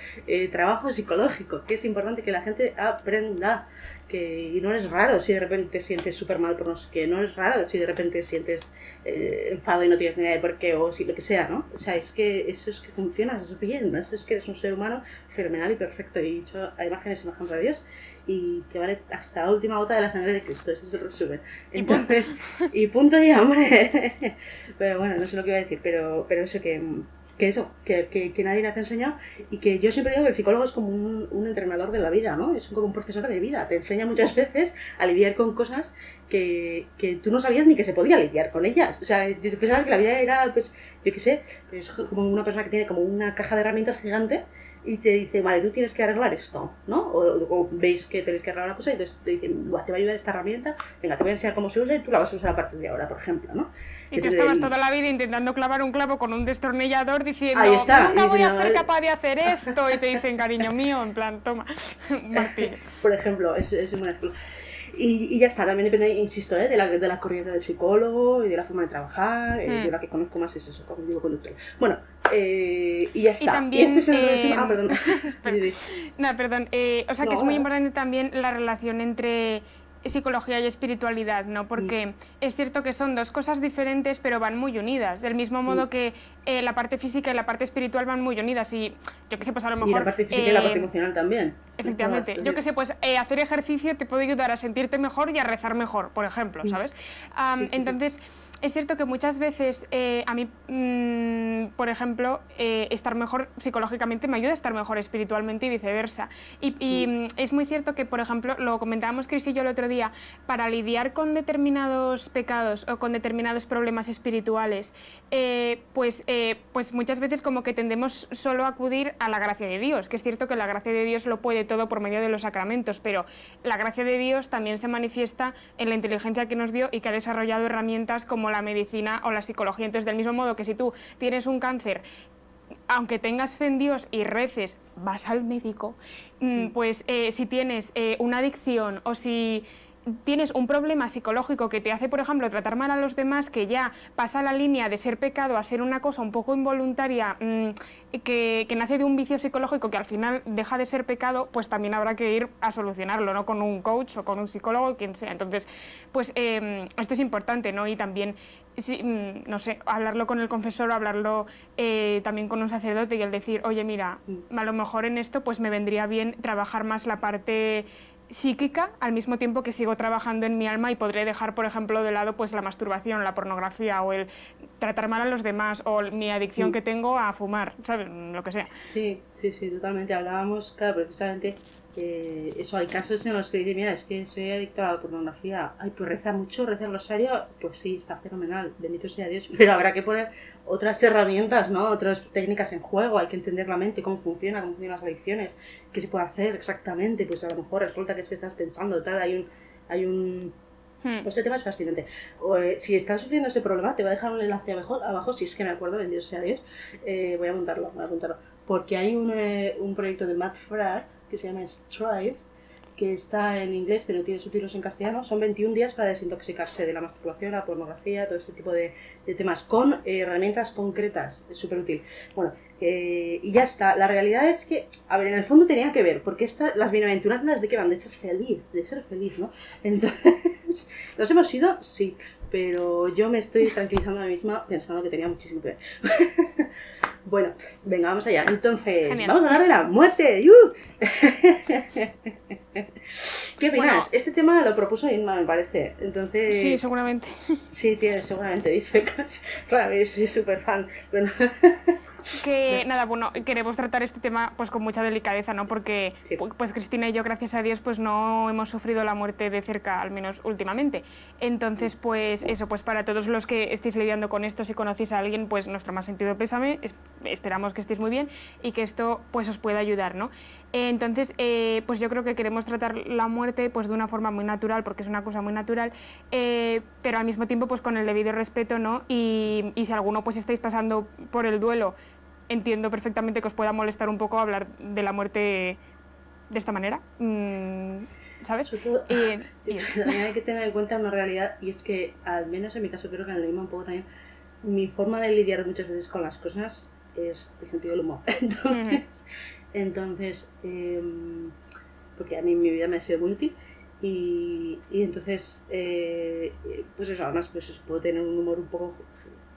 trabajo psicológico, que es importante que la gente aprenda. Y no es raro si de repente te sientes súper mal por no sé qué, no es raro si de repente sientes enfado y no tienes ni idea de por qué, o si lo que sea, ¿no? O sea, es que eso es que funcionas, eso es bien, ¿no? Eso es que eres un ser humano fenomenal y perfecto, y hecho a imagen y semejanza de Dios, y que vale hasta la última gota de la sangre de Cristo, ese es el resumen. Entonces, y punto y hombre. Pero bueno, no sé lo que iba a decir, pero eso que nadie le ha enseñado, y que yo siempre digo que el psicólogo es como un entrenador de la vida, ¿no? Es como un profesor de vida, te enseña muchas veces a lidiar con cosas que tú no sabías ni que se podía lidiar con ellas. O sea, yo pensaba que la vida era, pues, yo qué sé, es como una persona que tiene como una caja de herramientas gigante y te dice, vale, tú tienes que arreglar esto, ¿no? O veis que tenéis que arreglar una cosa y entonces te dicen, te va a ayudar esta herramienta, venga, te voy a enseñar cómo se usa y tú la vas a usar a partir de ahora, por ejemplo, ¿no? Y tú estabas toda la vida intentando clavar un clavo con un destornillador diciendo, ahí está, nunca voy a ser capaz de hacer esto, y te dicen, cariño mío, en plan, toma, martillo. Por ejemplo, es un buen ejemplo. Y ya está, también depende, insisto, de la corriente del psicólogo y de la forma de trabajar. Yo la que conozco más es eso, cognitivo conductual. Bueno, y ya está. Y también, este es el resumen. perdón. No, perdón. O sea, que es muy importante también la relación entre psicología y espiritualidad, ¿no? Porque es cierto que son dos cosas diferentes, pero van muy unidas. Del mismo modo que la parte física y la parte espiritual van muy unidas. Y yo qué sé, pues a lo mejor... Y la parte física y la parte emocional también. Efectivamente. Yo qué sé, pues hacer ejercicio te puede ayudar a sentirte mejor y a rezar mejor, por ejemplo, ¿sabes? Entonces... Es cierto que muchas veces a mí, por ejemplo, estar mejor psicológicamente me ayuda a estar mejor espiritualmente y viceversa. Y es muy cierto que, por ejemplo, lo comentábamos Chris y yo el otro día, para lidiar con determinados pecados o con determinados problemas espirituales, pues muchas veces como que tendemos solo a acudir a la gracia de Dios, que es cierto que la gracia de Dios lo puede todo por medio de los sacramentos, pero la gracia de Dios también se manifiesta en la inteligencia que nos dio y que ha desarrollado herramientas como la medicina o la psicología. Entonces, del mismo modo que si tú tienes un cáncer, aunque tengas fe en Dios y reces, vas al médico, pues si tienes una adicción o si tienes un problema psicológico que te hace, por ejemplo, tratar mal a los demás, que ya pasa la línea de ser pecado a ser una cosa un poco involuntaria, que nace de un vicio psicológico que al final deja de ser pecado, pues también habrá que ir a solucionarlo, ¿no? Con un coach o con un psicólogo, quien sea. Entonces, pues esto es importante, ¿no? Y también, no sé, hablarlo con el confesor o hablarlo también con un sacerdote y el decir, oye, mira, a lo mejor en esto pues me vendría bien trabajar más la parte psíquica, al mismo tiempo que sigo trabajando en mi alma, y podré dejar, por ejemplo, de lado pues la masturbación, la pornografía o el tratar mal a los demás o mi adicción que tengo a fumar, ¿sabes? Lo que sea. Sí, totalmente. Hablábamos, claro, precisamente, eso, hay casos en los que dicen, mira, es que soy adicto a la pornografía. Ay, pues reza mucho, reza el rosario. Pues sí, está fenomenal, bendito sea Dios. Pero habrá que poner otras herramientas, ¿no? Otras técnicas en juego. Hay que entender la mente, cómo funcionan las adicciones, qué se puede hacer exactamente. Pues a lo mejor resulta que es que estás pensando, tal, hay un Pues este tema es fascinante. Si estás sufriendo este problema, te voy a dejar un enlace abajo, si es que me acuerdo, bendito sea Dios. Voy a apuntarlo. Porque hay un proyecto de Matt Fraer que se llama Strive, que está en inglés pero tiene subtítulos en castellano. Son 21 días para desintoxicarse de la masturbación, la pornografía, todo este tipo de temas, con herramientas concretas. Es súper útil. Bueno, y ya está. La realidad es que, a ver, en el fondo tenía que ver, porque las bienaventuranzas de qué van, de ser feliz, ¿no? Entonces, ¿nos hemos ido? Sí, pero yo me estoy tranquilizando a mí misma pensando que tenía muchísimo que ver. Bueno, venga, vamos allá. Entonces, Genial. vamos a hablar de la muerte. ¿Qué opinas? Bueno, Este tema lo propuso Inma, me parece. Entonces... Sí, seguramente. Sí, seguramente dice. Claro, yo soy súper fan. Bueno. Que nada, bueno, queremos tratar este tema pues con mucha delicadeza, ¿no? Porque Sí. pues Cristina y yo, gracias a Dios, pues no hemos sufrido la muerte de cerca, al menos últimamente. Entonces, pues eso, pues para todos los que estéis lidiando con esto, si conocéis a alguien, pues nuestro más sentido pésame, esperamos que estéis muy bien y que esto pues os pueda ayudar, ¿no? Entonces, pues yo creo que queremos tratar la muerte pues de una forma muy natural, porque es una cosa muy natural, pero al mismo tiempo pues con el debido respeto, ¿no? Y si alguno pues estáis pasando por el duelo, entiendo perfectamente que os pueda molestar un poco hablar de la muerte de esta manera, ¿sabes? Sobre todo, Y eso. también hay que tener en cuenta una realidad, y es que, al menos en mi caso, creo que en el Inma un poco también, mi forma de lidiar muchas veces con las cosas es el sentido del humor. Entonces, porque a mí mi vida me ha sido muy útil, y entonces, pues eso, además, pues eso, puedo tener un humor un poco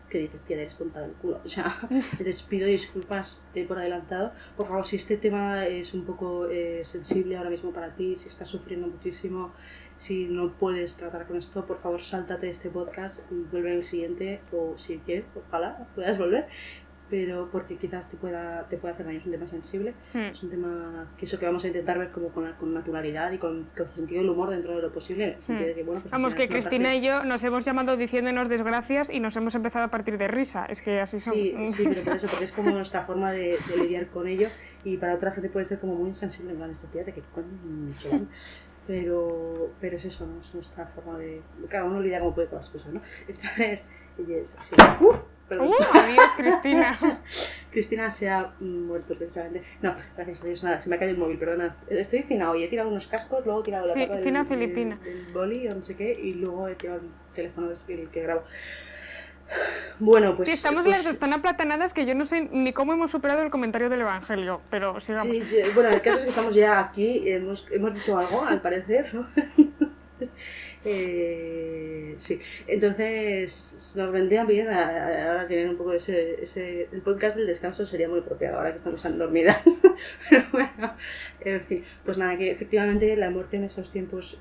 que dices, tía, eres tonta del culo. O sea, les pido disculpas por adelantado. Por favor, si este tema es un poco sensible ahora mismo para ti, si estás sufriendo muchísimo, si no puedes tratar con esto, por favor, sáltate este podcast y vuelve al siguiente, o si quieres, ojalá puedas volver. Pero porque quizás te pueda hacer daño, es un tema sensible, es un tema que eso que vamos a intentar ver como con naturalidad y con sentido del humor dentro de lo posible. Que, bueno, pues Vamos, que Cristina y yo nos hemos llamado diciéndonos desgracias y nos hemos empezado a partir de risa, es que así somos. Sí, pero por eso, porque es como nuestra forma de lidiar con ello, y para otra gente puede ser como muy insensible, en plan, esta tía de que coño, pero es eso, ¿no? Es nuestra forma de... Cada uno lidia como puede con las cosas, ¿no? Entonces, sí. Perdón. Adiós, Cristina. Cristina se ha muerto precisamente. No, gracias a Dios, nada, se me ha caído el móvil, perdona. Estoy fina hoy, he tirado unos cascos, luego he tirado la tapa filipina. del boli o no sé qué, y luego he tirado el teléfono el que grabo. Bueno, pues... Sí, estamos las dos tan aplatanadas que yo no sé ni cómo hemos superado el comentario del Evangelio, pero sigamos. Sí, bueno, el caso es que estamos ya aquí, hemos dicho algo, al parecer, ¿no? Sí, entonces nos vendría bien ahora tener un poco el podcast del descanso sería muy apropiado ahora que estamos tan dormidas. Pero bueno, en fin, pues nada, que efectivamente la muerte en esos tiempos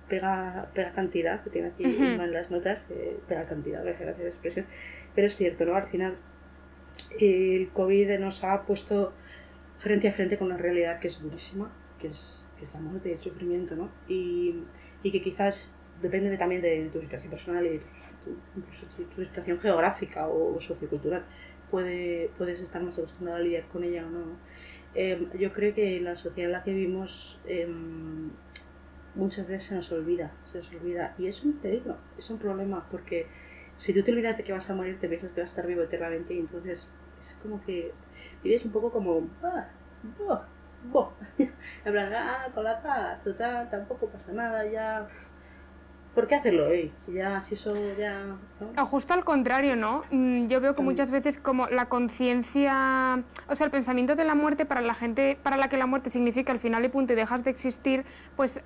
pega cantidad, que tiene aquí en las notas, pega cantidad, gracias a la expresión, pero es cierto, ¿no? Al final el COVID nos ha puesto frente a frente con una realidad que es durísima, que es la muerte y el sufrimiento, ¿no? Y que quizás depende también de tu situación personal y tu situación geográfica o sociocultural, puedes estar más acostumbrado a lidiar con ella o no. Yo creo que en la sociedad en la que vivimos muchas veces se nos olvida, y es un peligro, es un problema, porque si tú te olvidas de que vas a morir, te piensas que vas a estar vivo eternamente, y entonces es como que vives un poco como en plan, con la paz, total, tampoco pasa nada, ya. ¿Por qué hacerlo, si eso ya... ¿no? O justo al contrario, ¿no? Yo veo que muchas veces como la conciencia, o sea, el pensamiento de la muerte para la gente para la que la muerte significa el final y punto y dejas de existir, pues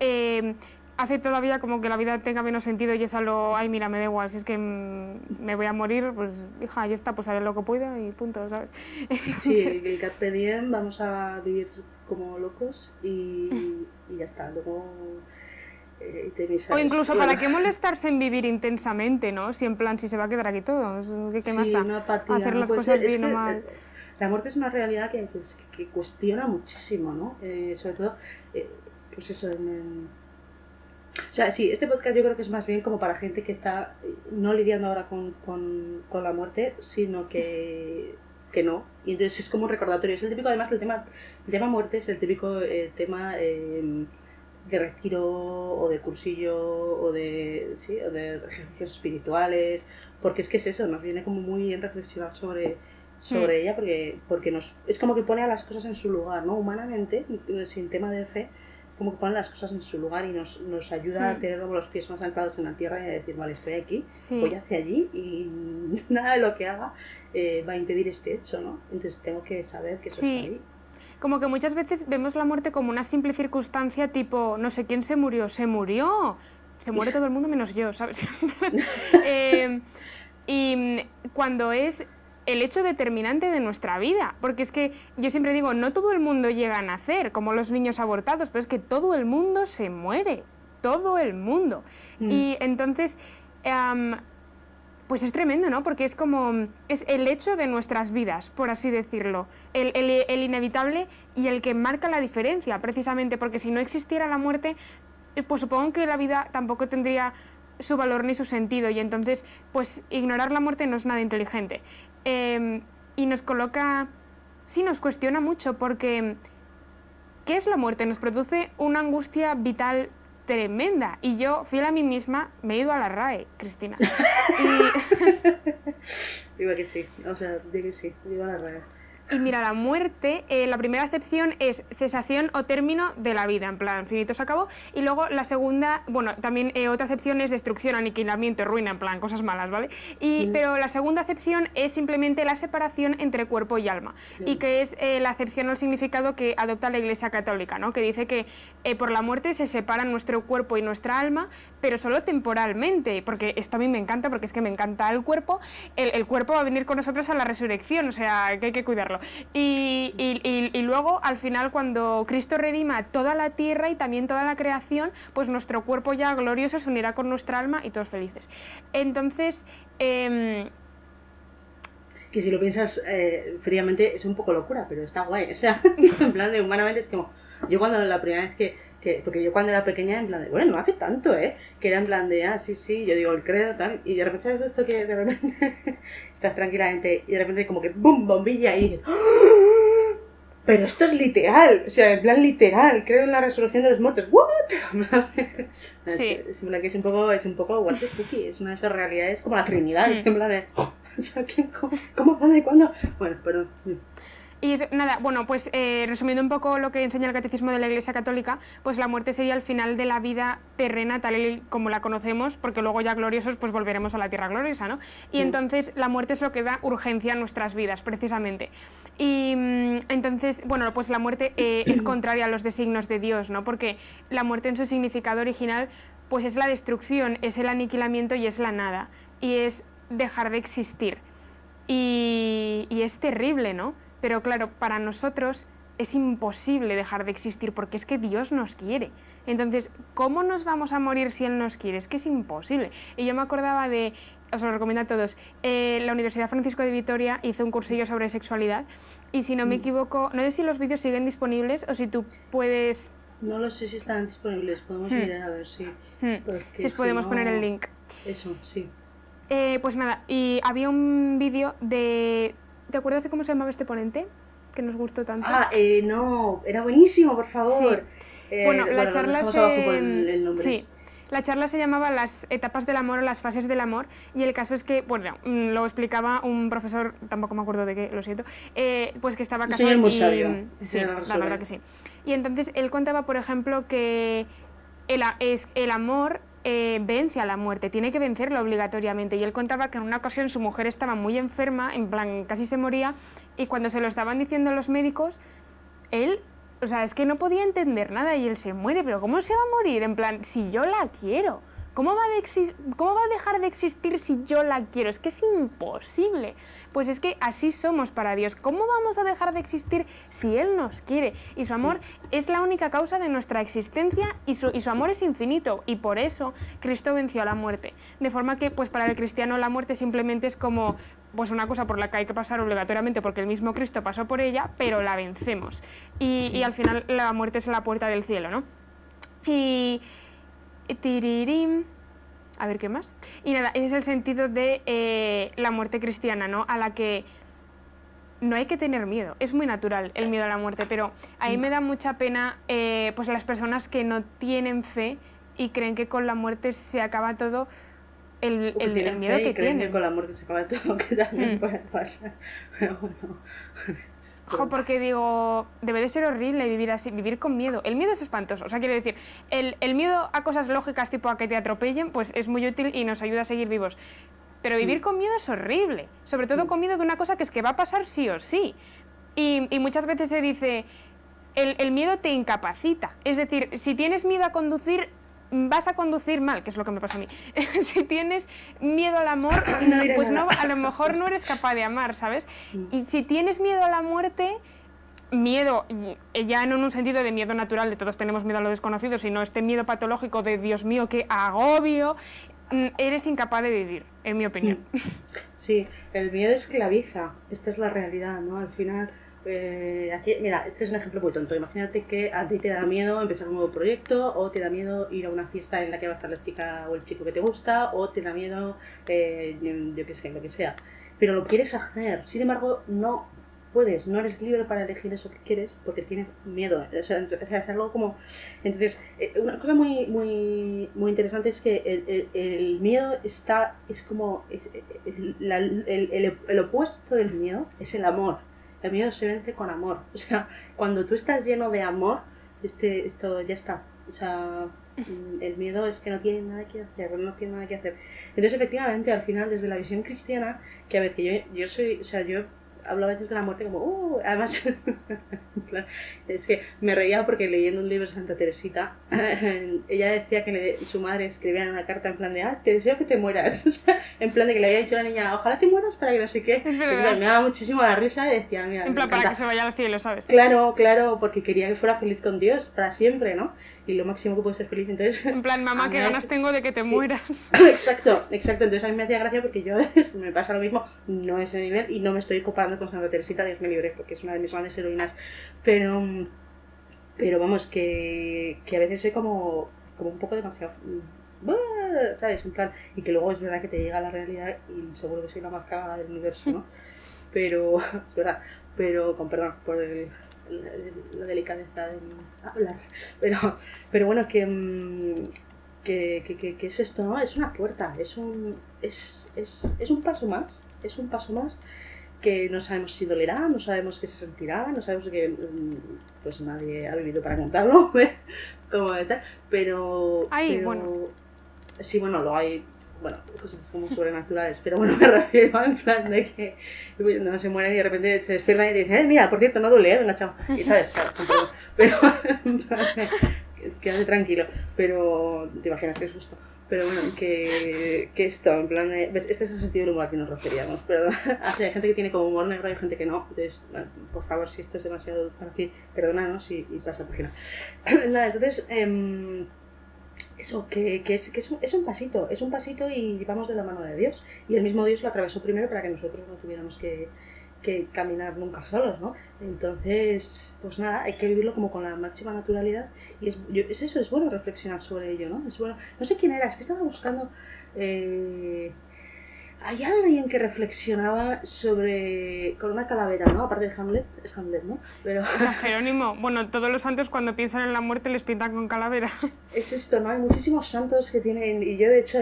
hace todavía como que la vida tenga menos sentido y es algo, ay, mira, me da igual, si es que me voy a morir, pues hija, ya está, pues haré lo que pueda y punto, ¿sabes? Sí, el carpe diem, vamos a vivir como locos y ya está, luego... O incluso, ¿para qué molestarse en vivir intensamente, no? Si en plan, si se va a quedar aquí todo, ¿qué más da? Apatía, hacer las cosas bien o mal. La muerte es una realidad que cuestiona muchísimo, ¿no? Sobre todo, pues eso, o sea, sí, este podcast yo creo que es más bien como para gente que está no lidiando ahora con la muerte, sino que no. Y entonces es como un recordatorio. Es el típico, además, el tema muerte es el típico tema... de retiro o de cursillo o de ejercicios espirituales, porque es eso, nos viene como muy bien reflexionar sobre ella, porque es como que pone a las cosas en su lugar, ¿no? Humanamente, sin tema de fe, es como que pone las cosas en su lugar y nos ayuda a tener los pies más anclados en la tierra y a decir, vale, estoy aquí, voy hacia allí y nada de lo que haga va a impedir este hecho, ¿no? Entonces tengo que saber que eso está ahí. Como que muchas veces vemos la muerte como una simple circunstancia tipo, no sé quién se murió, se muere todo el mundo menos yo, ¿sabes? Y cuando es el hecho determinante de nuestra vida, porque es que yo siempre digo, no todo el mundo llega a nacer, como los niños abortados, pero es que todo el mundo se muere, todo el mundo. Y entonces, pues es tremendo, ¿no? Porque es como, es el hecho de nuestras vidas, por así decirlo, el inevitable y el que marca la diferencia, precisamente, porque si no existiera la muerte, pues supongo que la vida tampoco tendría su valor ni su sentido, y entonces, pues ignorar la muerte no es nada inteligente. Y nos coloca, sí, nos cuestiona mucho, porque ¿qué es la muerte? Nos produce una angustia vital tremenda, y yo, fiel a mí misma, me he ido a la RAE, Cristina. Digo que sí, o sea, digo que sí, digo a la RAE. Y mira, la muerte, la primera acepción es cesación o término de la vida, en plan, finito se acabó. Y luego la segunda, bueno, también otra acepción es destrucción, aniquilamiento, ruina, en plan, cosas malas, ¿vale? Pero la segunda acepción es simplemente la separación entre cuerpo y alma. Y que es la acepción al significado que adopta la Iglesia Católica, ¿no? Que dice que por la muerte se separan nuestro cuerpo y nuestra alma, pero solo temporalmente, porque esto a mí me encanta, porque es que me encanta el cuerpo. El cuerpo va a venir con nosotros a la resurrección, o sea, que hay que cuidarlo. Y luego, al final, cuando Cristo redima toda la tierra y también toda la creación, pues nuestro cuerpo ya glorioso se unirá con nuestra alma y todos felices. Entonces, que si lo piensas fríamente es un poco locura, pero está guay. O sea, en plan de humanamente es como... Yo cuando la primera vez porque yo cuando era pequeña, en plan de, bueno, no hace tanto, que era en plan de, sí, yo digo el credo, tal, y de repente, ¿sabes esto que de repente estás tranquilamente y de repente como que, ¡bum!, bombilla, y dices, ¡oh! Pero esto es literal, o sea, en plan literal, creo en la resurrección de los muertos, ¿what? Sí. Es en plan que es un poco, what the spooky, es una de esas realidades como la Trinidad, es en plan de, o sea, ¿cómo, dónde y cuándo? Bueno, pero... Y eso, nada, bueno, pues resumiendo un poco lo que enseña el Catecismo de la Iglesia Católica, pues la muerte sería el final de la vida terrena tal y como la conocemos, porque luego ya gloriosos pues volveremos a la tierra gloriosa, ¿no? Y entonces la muerte es lo que da urgencia a nuestras vidas, precisamente. Y entonces, bueno, pues la muerte es contraria a los designios de Dios, ¿no? Porque la muerte en su significado original pues es la destrucción, es el aniquilamiento y es la nada, y es dejar de existir. Y es terrible, ¿no? Pero claro, para nosotros es imposible dejar de existir porque es que Dios nos quiere. Entonces, ¿cómo nos vamos a morir si Él nos quiere? Es que es imposible. Y yo me acordaba de, os lo recomiendo a todos, la Universidad Francisco de Vitoria hizo un cursillo sobre sexualidad y si no me equivoco, no sé si los vídeos siguen disponibles o si tú puedes... No lo sé si están disponibles, podemos mirar a ver si... Si os podemos poner el link. Eso, sí. Pues nada, y había un vídeo de... ¿Te acuerdas de cómo se llamaba este ponente? Que nos gustó tanto. No, era buenísimo, por favor. Sí. Bueno, la charla la charla se llamaba Las etapas del amor o las fases del amor, y el caso es que, bueno, lo explicaba un profesor, tampoco me acuerdo de qué, lo siento, pues que estaba casado muy sabio. Sí, la verdad que sí. Y entonces él contaba, por ejemplo, que el amor vence a la muerte, tiene que vencerla obligatoriamente, y él contaba que en una ocasión su mujer estaba muy enferma, en plan casi se moría, y cuando se lo estaban diciendo los médicos, él, o sea, es que no podía entender nada y él se muere, pero ¿cómo se va a morir? En plan, si yo la quiero, ¿cómo va a dejar de existir si yo la quiero? Es que es imposible. Pues es que así somos para Dios. ¿Cómo vamos a dejar de existir si Él nos quiere? Y su amor es la única causa de nuestra existencia y su amor es infinito. Y por eso Cristo venció a la muerte. De forma que, pues para el cristiano la muerte simplemente es como pues una cosa por la que hay que pasar obligatoriamente porque el mismo Cristo pasó por ella, pero la vencemos. Y al final la muerte es la puerta del cielo, ¿no? Tirirín. A ver, ¿qué más? Y nada, ese es el sentido de la muerte cristiana, ¿no? A la que no hay que tener miedo. Es muy natural el miedo a la muerte, pero a mí me da mucha pena pues las personas que no tienen fe y creen que con la muerte se acaba todo, el miedo que tienen. Que con la muerte se acaba todo, que también puede pasar. Pero bueno... Ojo, porque digo, debe de ser horrible vivir así, vivir con miedo. El miedo es espantoso, o sea, quiero decir, el miedo a cosas lógicas, tipo a que te atropellen, pues es muy útil y nos ayuda a seguir vivos. Pero vivir con miedo es horrible, sobre todo con miedo de una cosa que es que va a pasar sí o sí. Y muchas veces se dice, el miedo te incapacita. Es decir, si tienes miedo a conducir, vas a conducir mal, que es lo que me pasa a mí. Si tienes miedo al amor, pues no, a lo mejor no eres capaz de amar, ¿sabes? Y si tienes miedo a la muerte, miedo, ya no en un sentido de miedo natural, de todos tenemos miedo a lo desconocido, sino este miedo patológico de Dios mío, qué agobio, eres incapaz de vivir, en mi opinión. Sí, el miedo esclaviza, esta es la realidad, ¿no? Al final, aquí, mira, este es un ejemplo muy tonto. Imagínate que a ti te da miedo empezar un nuevo proyecto, o te da miedo ir a una fiesta en la que va a estar la chica o el chico que te gusta, o te da miedo, yo qué sé, lo que sea. Pero lo quieres hacer, sin embargo, no puedes, no eres libre para elegir eso que quieres porque tienes miedo. O sea, es algo como... Entonces, una cosa muy interesante es que el miedo es como... El opuesto del miedo es el amor. El miedo se vence con amor. O sea, cuando tú estás lleno de amor, esto ya está. O sea, el miedo es que no tiene nada que hacer, no tiene nada que hacer. Entonces, efectivamente, al final, desde la visión cristiana, que a ver, que yo soy... O sea, yo hablo a veces de la muerte como, además, es que me reía porque leyendo un libro de Santa Teresita, ella decía que su madre escribía en una carta en plan de, te deseo que te mueras, o sea, en plan de que le había dicho a la niña, ojalá te mueras para que no sé qué. Entonces, me daba muchísimo la risa y decía, mira, en plan, para que se vaya al cielo, ¿sabes? Claro, porque quería que fuera feliz con Dios para siempre, ¿no? Y lo máximo que puede ser feliz, entonces... En plan, mamá, qué ganas tengo de que te mueras. Exacto, entonces a mí me hacía gracia porque yo me pasa lo mismo, no a ese nivel y no me estoy comparando con Santa Teresita, Dios me libre, porque es una de mis grandes heroínas, pero vamos, que a veces soy como un poco demasiado... ¿sabes? En plan, y que luego es verdad que te llega la realidad y seguro que soy la más cagada del universo, ¿no? Pero, es verdad, pero con perdón por la delicadeza de hablar, pero bueno, que es esto, ¿no? Es una puerta, es un paso más que no sabemos si dolerá, no sabemos qué se sentirá, no sabemos que pues nadie ha vivido para contarlo, como tal, pero bueno. Sí, bueno, lo hay, bueno, cosas como sobrenaturales, pero bueno, me refiero en plan de que no se mueren y de repente se despiertan y te dicen, mira, por cierto, no duele, venga, chao, y sabes, pero quédate tranquilo, pero te imaginas que es justo. Pero bueno, que esto, en plan de... Este es el sentido del humor al que nos referíamos, pero hay gente que tiene como humor negro y hay gente que no, entonces, bueno, por favor, si esto es demasiado para ti, perdónanos y pasa por página. Nada, entonces, eso, que es un pasito y vamos de la mano de Dios, y el mismo Dios lo atravesó primero para que nosotros no tuviéramos que caminar nunca solos, ¿no? Entonces, pues nada, hay que vivirlo como con la máxima naturalidad y es bueno reflexionar sobre ello, ¿no? Es bueno, no sé quién era, es que estaba buscando, hay alguien que reflexionaba con una calavera, ¿no? Aparte de Hamlet, es Hamlet, ¿no? Pero... San Jerónimo, bueno, todos los santos cuando piensan en la muerte les pintan con calavera. Es esto, ¿no? Hay muchísimos santos que tienen, y yo de hecho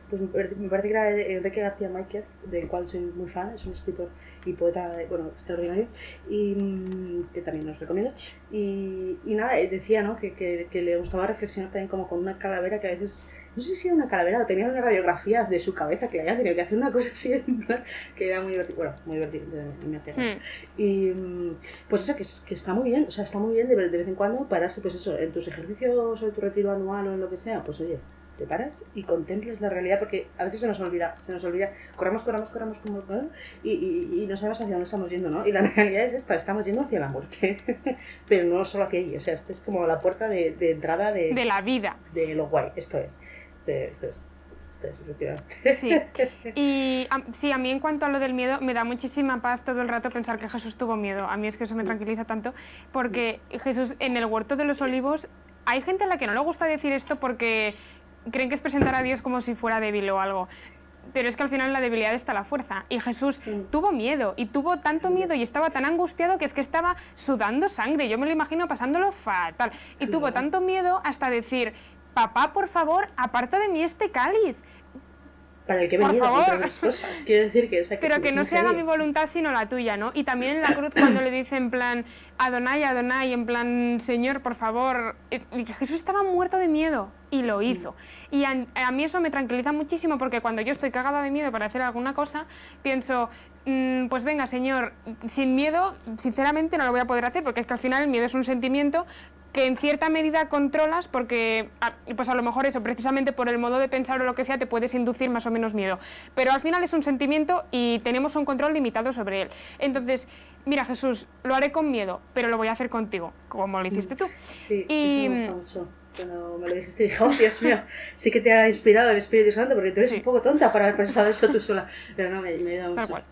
pues me parece que era Enrique García Márquez, del cual soy muy fan, es un escritor y poeta, bueno, extraordinario, y que también os recomiendo. Y nada, decía, ¿no? Que le gustaba reflexionar también como con una calavera que a veces, no sé si era una calavera o tenía unas radiografías de su cabeza que había tenido que hacer una cosa así, que era muy divertido, bueno, muy divertido, me hacía gracia. Y pues eso, que está muy bien, o sea, está muy bien de vez en cuando pararse, pues eso, en tus ejercicios o en tu retiro anual o en lo que sea, pues oye, te paras y contemplas la realidad, porque a veces se nos olvida, corremos y no sabemos hacia dónde estamos yendo, ¿no? Y la realidad es esta, estamos yendo hacia la muerte, pero no solo hacia allí, o sea, esta es como la puerta de entrada de la vida, de lo guay, esto es, efectivamente. Sí, y sí, a mí en cuanto a lo del miedo, me da muchísima paz todo el rato pensar que Jesús tuvo miedo. A mí es que eso me tranquiliza tanto, porque Jesús en el huerto de los olivos, hay gente a la que no le gusta decir esto porque creen que es presentar a Dios como si fuera débil o algo. Pero es que al final en la debilidad está la fuerza. Y Jesús tuvo miedo, y tuvo tanto miedo y estaba tan angustiado que es que estaba sudando sangre. Yo me lo imagino pasándolo fatal. Y tuvo tanto miedo hasta decir, papá, por favor, aparta de mí este cáliz. Para el que he venido a contar las cosas. Quiero decir que... O sea, pero que no se haga mi voluntad sino la tuya, ¿no? Y también en la cruz cuando le dice en plan, Adonai, Adonai, en plan, Señor, por favor... Y que Jesús estaba muerto de miedo y lo hizo. Y a mí eso me tranquiliza muchísimo porque cuando yo estoy cagada de miedo para hacer alguna cosa, pienso, pues venga, Señor, sin miedo, sinceramente no lo voy a poder hacer porque es que al final el miedo es un sentimiento que en cierta medida controlas porque, pues a lo mejor eso, precisamente por el modo de pensar o lo que sea, te puedes inducir más o menos miedo. Pero al final es un sentimiento y tenemos un control limitado sobre él. Entonces, mira, Jesús, lo haré con miedo, pero lo voy a hacer contigo, como lo hiciste tú. Sí, eso me gusta mucho. Cuando me lo dijiste, dije, oh, Dios mío, sí que te ha inspirado el Espíritu Santo, porque tú eres un poco tonta para haber pensado eso tú sola. Pero no, me ayuda mucho. Tal cual.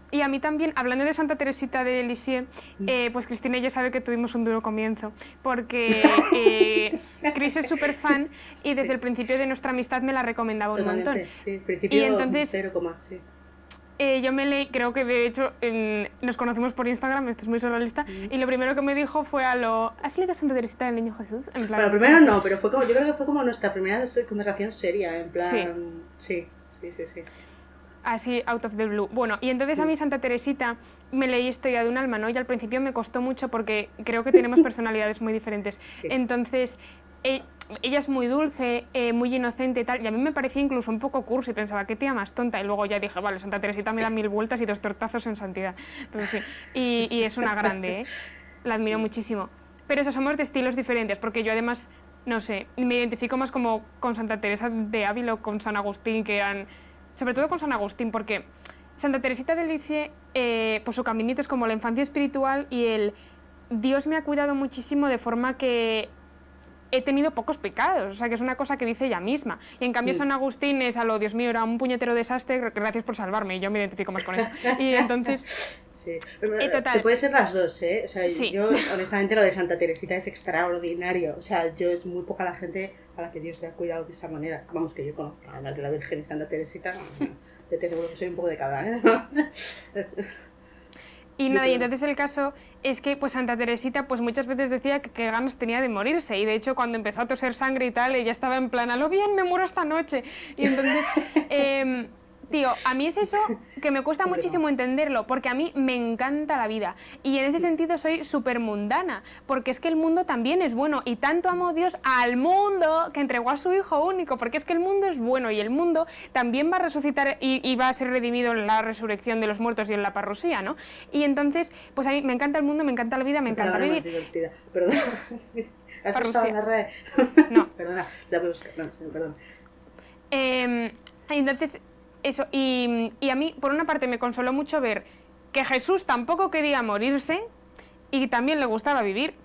Y a mí también, hablando de Santa Teresita de Lisieux, pues Cristina ya sabe que tuvimos un duro comienzo, porque Cris es súper fan y desde el principio de nuestra amistad me la recomendaba un montón. Sí, principio y entonces, 0, sí. Yo me leí, creo que de hecho nos conocimos por Instagram, esto es muy surrealista, y lo primero que me dijo fue ¿has leído Santa Teresita del Niño Jesús? En plan, bueno, primero no, pero fue como, yo creo que fue como nuestra primera conversación seria, en plan... Sí. Así, out of the blue. Bueno, y entonces a mí Santa Teresita me leí Historia de un alma, ¿no? Y al principio me costó mucho porque creo que tenemos personalidades muy diferentes. Sí. Entonces, ella es muy dulce, muy inocente y tal, y a mí me parecía incluso un poco cursi, pensaba, qué tía más tonta, y luego ya dije, vale, Santa Teresita me da 1000 vueltas y 2 tortazos en santidad. Pero en fin, y es una grande, ¿eh? La admiro muchísimo. Pero eso, somos de estilos diferentes, porque yo además, no sé, me identifico más como con Santa Teresa de Ávila o con San Agustín, que eran... Sobre todo con San Agustín, porque Santa Teresita de Lisieux, pues su caminito es como la infancia espiritual y el Dios me ha cuidado muchísimo de forma que he tenido pocos pecados, o sea que es una cosa que dice ella misma. Y en cambio San Agustín es a lo, Dios mío, era un puñetero desastre, gracias por salvarme, y yo me identifico más con eso. Y entonces... Sí. Total. Se puede ser las dos, ¿eh? O sea, yo honestamente lo de Santa Teresita es extraordinario. O sea, es muy poca la gente a la que Dios le ha cuidado de esa manera. Vamos, que yo conozco a la de la Virgen y Santa Teresita. Yo te aseguro que soy un poco de cabra, ¿eh? Y nada, y entonces el caso es que pues Santa Teresita pues muchas veces decía que ganas tenía de morirse, y de hecho cuando empezó a toser sangre y tal, ella estaba en plan, a lo bien, me muero esta noche. Y entonces... Tío, a mí es eso que me cuesta muchísimo entenderlo, porque a mí me encanta la vida y en ese sentido soy súper mundana, porque es que el mundo también es bueno y tanto amó Dios al mundo que entregó a su Hijo único, porque es que el mundo es bueno y el mundo también va a resucitar y va a ser redimido en la resurrección de los muertos y en la parrusía, ¿no? Y entonces, pues a mí me encanta el mundo, me encanta la vida, me encanta vivir. Perdón. ¿Has parrusía. En la red? No. Perdona, la voy a buscar. No, perdón. Entonces... Eso, y a mí, por una parte, me consoló mucho ver que Jesús tampoco quería morirse y también le gustaba vivir.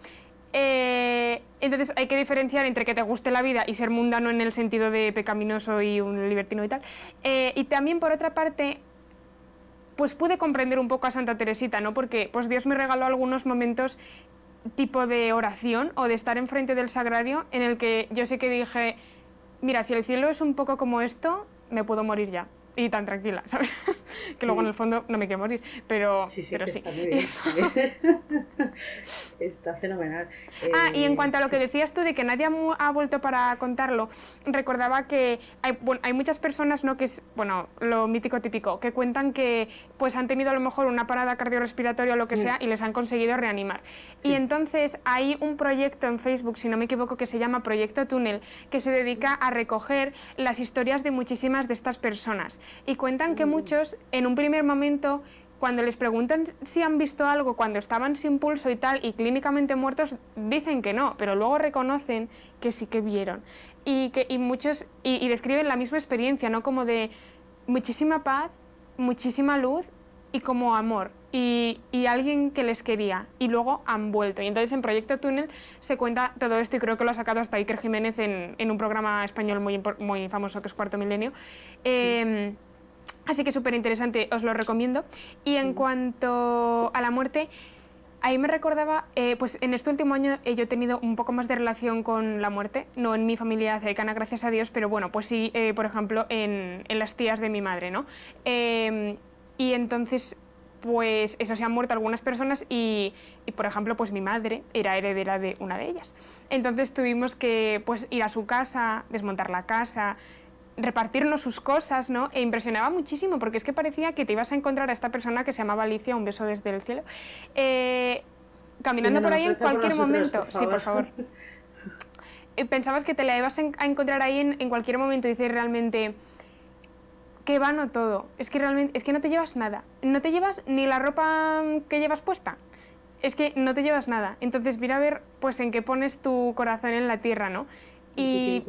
Entonces hay que diferenciar entre que te guste la vida y ser mundano en el sentido de pecaminoso y un libertino y tal. Y también, por otra parte, pues pude comprender un poco a Santa Teresita, ¿no? Porque pues Dios me regaló algunos momentos tipo de oración o de estar enfrente del sagrario en el que yo sí que dije, mira, si el cielo es un poco como esto, me puedo morir ya. Y tan tranquila, ¿sabes? Que luego en el fondo no me quiero morir, pero sí. Está muy bien, está fenomenal. Y en cuanto a lo que decías tú de que nadie ha vuelto para contarlo, recordaba que hay muchas personas, ¿no? Que es, bueno, lo mítico típico, que cuentan que pues han tenido a lo mejor una parada cardiorrespiratoria o lo que sea y les han conseguido reanimar. Sí. Y entonces hay un proyecto en Facebook, si no me equivoco, que se llama Proyecto Túnel, que se dedica a recoger las historias de muchísimas de estas personas. Y cuentan que muchos, en un primer momento, cuando les preguntan si han visto algo cuando estaban sin pulso y tal, y clínicamente muertos, dicen que no, pero luego reconocen que sí que vieron. Y muchos describen la misma experiencia, ¿no? Como de muchísima paz, muchísima luz y como amor. Y alguien que les quería, y luego han vuelto. Y entonces en Proyecto Túnel se cuenta todo esto, y creo que lo ha sacado hasta Iker Jiménez en un programa español muy famoso que es Cuarto Milenio. Así que súper interesante, os lo recomiendo. Y en cuanto a la muerte, ahí me recordaba, pues en este último año yo he tenido un poco más de relación con la muerte, no en mi familia cercana, gracias a Dios, pero bueno, pues sí, por ejemplo, en las tías de mi madre, ¿no? Y entonces... pues eso, se han muerto algunas personas y por ejemplo, pues mi madre era heredera de una de ellas. Entonces tuvimos que pues ir a su casa, desmontar la casa, repartirnos sus cosas, ¿no? E impresionaba muchísimo porque es que parecía que te ibas a encontrar a esta persona que se llamaba Alicia, un beso desde el cielo, caminando por ahí en cualquier momento. Sí, por favor. Pensabas que te la ibas a encontrar ahí en cualquier momento y dices realmente... qué vano todo, es que realmente, es que no te llevas nada, no te llevas ni la ropa que llevas puesta, es que no te llevas nada. Entonces mira a ver pues en qué pones tu corazón en la tierra, ¿no? Y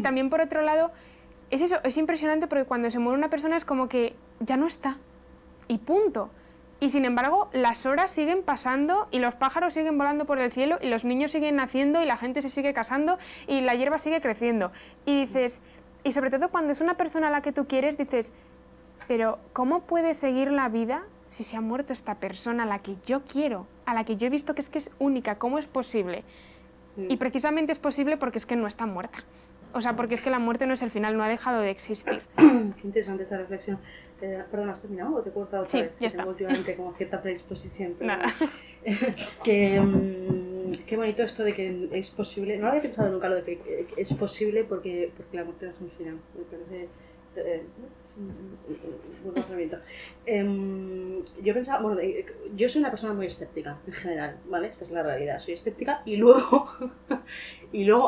también por otro lado, es eso, es impresionante porque cuando se muere una persona es como que ya no está. Y punto. Y sin embargo, las horas siguen pasando y los pájaros siguen volando por el cielo y los niños siguen naciendo y la gente se sigue casando y la hierba sigue creciendo. Y dices, y sobre todo cuando es una persona a la que tú quieres, dices, pero ¿cómo puede seguir la vida si se ha muerto esta persona a la que yo quiero, a la que yo he visto que es única? ¿Cómo es posible? Y precisamente es posible porque es que no está muerta. O sea, porque es que la muerte no es el final, no ha dejado de existir. Qué interesante esta reflexión. Perdón, ¿has terminado o te he cortado otra vez? Ya está. Tengo últimamente como cierta predisposición. Pero Nada. Qué bonito esto de que es posible. No lo había pensado nunca lo de que es posible porque la muerte no es un final. Me parece buen razonamiento. Yo pensaba, bueno, yo soy una persona muy escéptica en general, ¿vale? Esta es la realidad. Soy escéptica y luego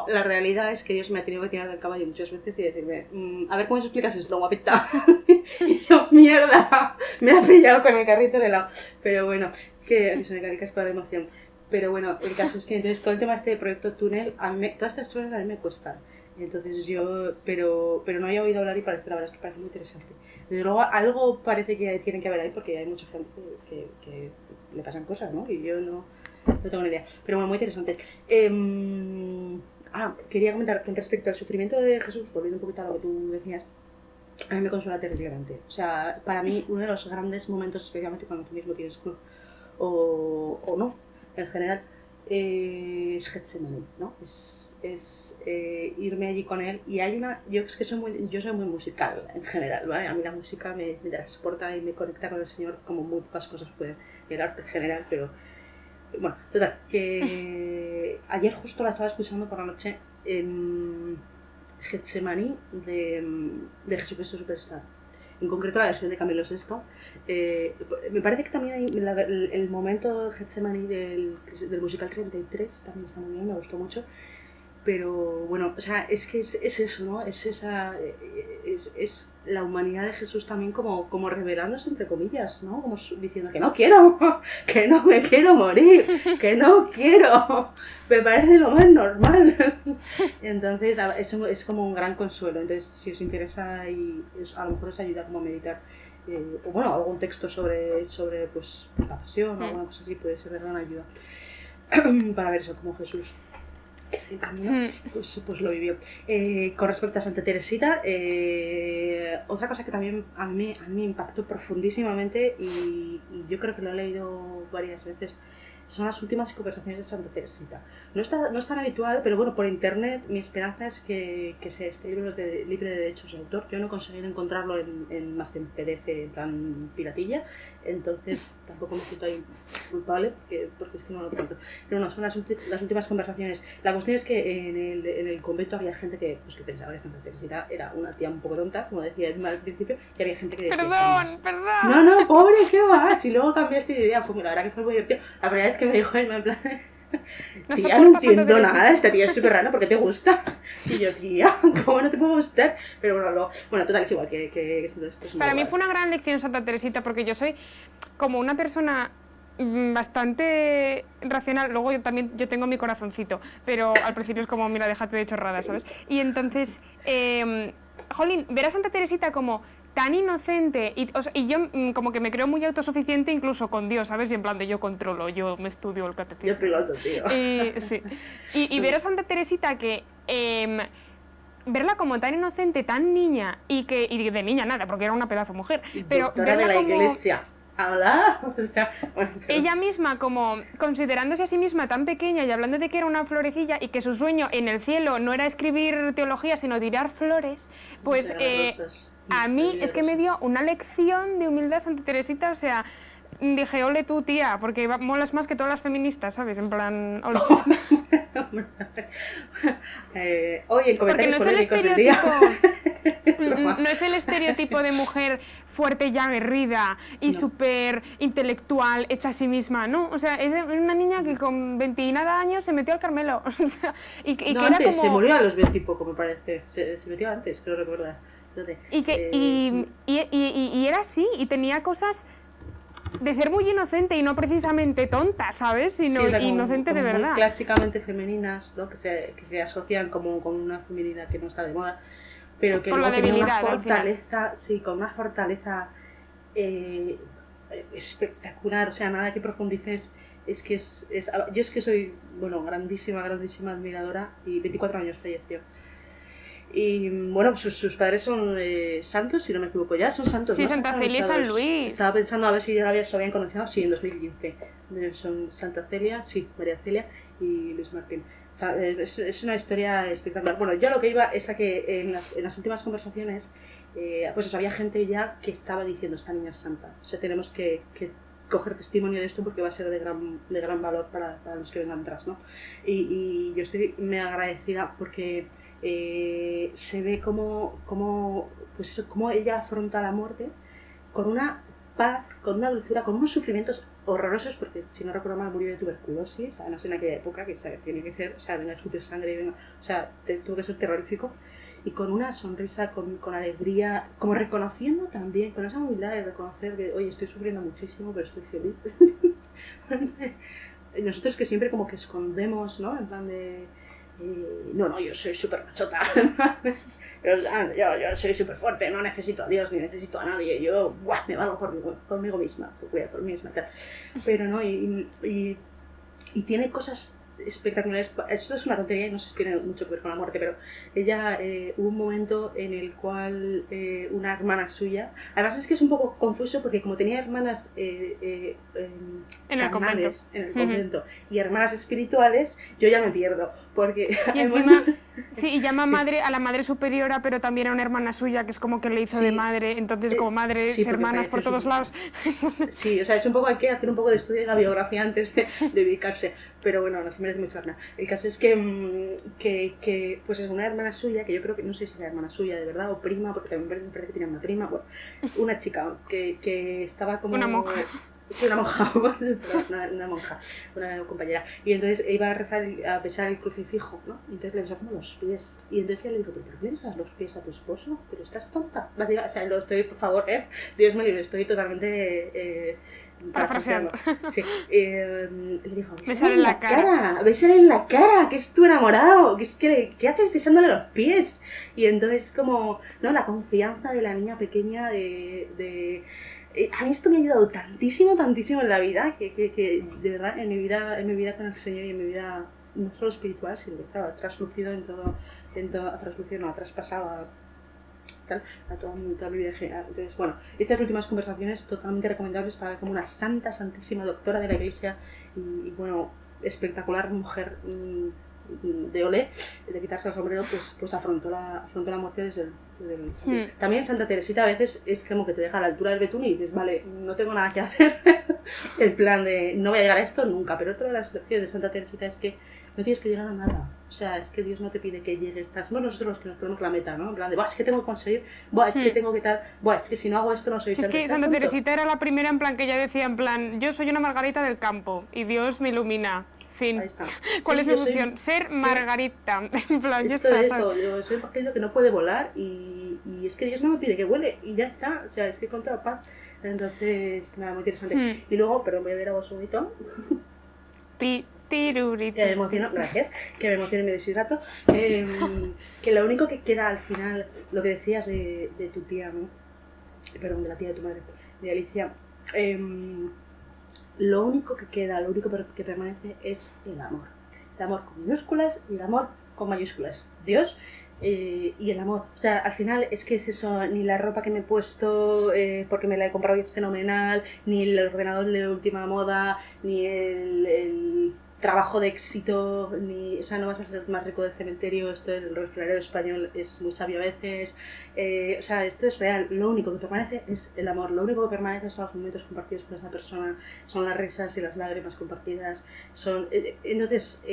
la realidad es que Dios me ha tenido que tirar del caballo muchas veces y decirme, a ver cómo se explicas esto, guapita. Y yo, mierda, me ha pillado con el carrito de helado. Pero bueno, que a mí se me cae con la emoción. Pero bueno, el caso es que entonces todo el tema de este proyecto túnel, todas estas cosas a mí me cuestan. Entonces pero no había oído hablar y la verdad es que parece muy interesante. Desde luego algo parece que tiene que haber ahí porque hay mucha gente que le pasan cosas, ¿no? Y yo no tengo ni idea. Pero bueno, muy interesante. Quería comentar con respecto al sufrimiento de Jesús, volviendo un poquito a lo que tú decías, a mí me consuela terriblemente. O sea, para mí uno de los grandes momentos, especialmente cuando tú mismo tienes cruz, o no, en general, es Getsemaní, ¿no? Es irme allí con él y yo soy muy musical en general, ¿vale? A mí la música me transporta y me conecta con el Señor como muy pocas cosas pueden, el arte en general, pero bueno, total, que ayer justo la estaba escuchando por la noche en Getsemaní de Jesucristo Superstar, en concreto la versión de Camilo VI. Me parece que también hay el momento Getsemaní del musical 33 también está muy bien, me gustó mucho. Pero bueno, o sea, es que es eso, ¿no? Es la humanidad de Jesús también como revelándose entre comillas, ¿no? Como diciendo que no quiero, que no me quiero morir, que no quiero, me parece lo más normal. Entonces, eso es como un gran consuelo. Entonces, si os interesa y a lo mejor os ayuda como a meditar, o bueno, algún texto sobre pues la pasión o alguna cosa así puede ser de gran ayuda para ver eso como Jesús. Ese camino, pues lo vivió. Con respecto a Santa Teresita, otra cosa que también a mí me impactó profundísimamente y yo creo que lo he leído varias veces, son las últimas conversaciones de Santa Teresita. No es tan habitual, pero bueno, por internet mi esperanza es que este libro es libre de derechos de autor. Yo no he conseguido encontrarlo más que en PDF, en plan piratilla, entonces tampoco me siento ahí culpable porque es que no lo encuentro. Pero no, son las últimas conversaciones. La cuestión es que en el convento había gente que pensaba que Santa Teresita era una tía un poco tonta, como decía Edma al principio, y había gente que decía... Perdón. No, pobre, ¿qué vas? Y luego cambiaste de idea, pues la verdad que fue muy divertido. La primera vez que me dijo Edma en plan... Tía, no entiendo nada, esta tía es súper rara, ¿por qué te gusta? Y yo, tía, ¿cómo no te puedo gustar? Pero bueno, total, es igual que esto. Para mí fue una gran lección Santa Teresita, porque yo soy como una persona bastante racional. Luego yo tengo mi corazoncito, pero al principio es como, mira, déjate de chorradas, ¿sabes? Y entonces, jolín, ver a Santa Teresita como tan inocente y yo como que me creo muy autosuficiente incluso con Dios, ¿sabes? Y en plan de yo controlo, yo me estudio el catecismo. Yo piloto, tío. Sí. Y ver a Santa Teresita que... verla como tan inocente, tan niña, y de niña nada, porque era una pedazo mujer, pero verla de la como... iglesia. ¿Habla? O sea, bueno, ella misma como considerándose a sí misma tan pequeña y hablando de que era una florecilla y que su sueño en el cielo no era escribir teología, sino tirar flores, pues a mí es que me dio una lección de humildad Santa Teresita, o sea... Dije, ole tú, tía, porque molas más que todas las feministas, ¿sabes? En plan, ole. Oye, en comentarios polémicos del día. No es el estereotipo de mujer fuerte y aguerrida y súper intelectual, hecha a sí misma, ¿no? O sea, es una niña que con 20 y nada años se metió al Carmelo. O sea, y que antes, era como... se murió a los 20 y poco, me parece. Se metió antes, creo recordar. Y era así, y tenía cosas de ser muy inocente y no precisamente tonta, ¿sabes? Sino Sí, o sea, inocente de muy verdad. clásicamente femeninas, ¿no? Que se asocian como con una feminidad que no está de moda, pero que Por luego la tienen una debilidad, al final. fortaleza, sí, con una fortaleza espectacular, o sea, nada que profundices. Es que yo es que soy, bueno, grandísima admiradora, y 24 años falleció. Y bueno, sus padres son santos, si no me equivoco ya, son santos, Sí, ¿no? Santa Celia y San Luis. Estaba pensando a ver si ya se habían conocido, sí, en 2015. Son Santa Celia, sí, María Celia y Luis Martín. Es una historia espectacular. Bueno, yo lo que iba es a que en las últimas conversaciones, pues había gente ya que estaba diciendo, esta niña es santa. O sea, tenemos que coger testimonio de esto porque va a ser de gran valor para los que vengan atrás, ¿no? Y yo estoy muy agradecida porque se ve cómo ella afronta la muerte con una paz, con una dulzura, con unos sufrimientos horrorosos, porque si no recuerdo mal murió de tuberculosis, además en aquella época, que tiene que ser, o sea, venga a escupir sangre, venga, o sea, tuvo que ser terrorífico, y con una sonrisa, con alegría, como reconociendo también, con esa humildad de reconocer que, oye, estoy sufriendo muchísimo, pero estoy feliz. Nosotros que siempre como que escondemos, ¿no? En plan de... no, yo soy súper machota. yo soy súper fuerte, no necesito a Dios ni necesito a nadie. Yo me valgo conmigo misma, por mí misma. Pero no, y tiene cosas espectaculares. Esto es una tontería y no sé si tiene mucho que ver con la muerte, pero ella hubo un momento en el cual una hermana suya, además es que es un poco confuso porque como tenía hermanas en el convento, y hermanas espirituales, yo ya me pierdo porque y encima sí, y llama madre a la madre superiora, pero también a una hermana suya que es como que le hizo de madre, entonces como madres, hermanas por todos lados. Sí, o sea, es un poco, hay que hacer un poco de estudio de la biografía antes de dedicarse, pero bueno, no se merece mucho la pena. El caso es que pues es una hermana suya, que yo creo que no sé si era hermana suya de verdad o prima, porque también me parece que tenía una prima, bueno, una chica que estaba como... Una monja. Sí, una monja, una monja, una compañera. Y entonces iba a rezar, a besar el crucifijo, ¿no? Y entonces le besó como los pies. Y entonces ella le dijo, ¿pero por qué le besas los pies a tu esposo? Pero estás tonta. O sea, lo estoy, por favor, Dios me libre, estoy totalmente... parafraseando. Sí. Le dijo, besar en la cara. Besar en la cara, que es tu enamorado. ¿Qué haces besándole los pies? Y entonces como, ¿no? La confianza de la niña pequeña a mí esto me ha ayudado tantísimo en la vida, que de verdad en mi vida con el Señor y en mi vida no solo espiritual, sino que estaba traslucido ha traspasado a toda mi vida en general. Entonces, bueno, estas últimas conversaciones totalmente recomendables para ver como una santísima doctora de la Iglesia y bueno, espectacular mujer de olé, de quitarse el sombrero, pues afrontó la muerte desde el... También Santa Teresita a veces es como que te deja a la altura del betún y dices, vale, no tengo nada que hacer. El plan de no voy a llegar a esto nunca, pero otra de las lecciones de Santa Teresita es que no tienes que llegar a nada. O sea, es que Dios no te pide que llegues. Somos nosotros los que nos ponemos la meta, ¿no? En plan de, es que tengo que conseguir, es que tengo que tal, es que si no hago esto no soy si es que Santa Teresita era la primera en plan que ella decía, en plan, yo soy una Margarita del campo y Dios me ilumina. Fin. ¿Cuál es mi función? Ser Margarita. En plan, ya está. Yo soy un pastelito que no puede volar y es que Dios no me pide que vuele y ya está. O sea, es que con toda paz. Entonces, nada, muy interesante. Y luego, pero voy a ver a vos un poquito. Tirurito. Que me emociono, gracias, que me emociono y me deshidrato. Que lo único que queda al final, lo que decías de tu tía, ¿no? Perdón, de la tía de tu madre, de Alicia. Lo único que queda, lo único que permanece es el amor. El amor con minúsculas y el amor con mayúsculas. Dios y el amor. O sea, al final es que es eso, ni la ropa que me he puesto porque me la he comprado y es fenomenal, ni el ordenador de última moda, ni el trabajo de éxito, o sea, no vas a ser más rico del cementerio, esto el refranero español es muy sabio a veces, o sea, esto es real, lo único que permanece es el amor, lo único que permanece son los momentos compartidos con esa persona, son las risas y las lágrimas compartidas, entonces,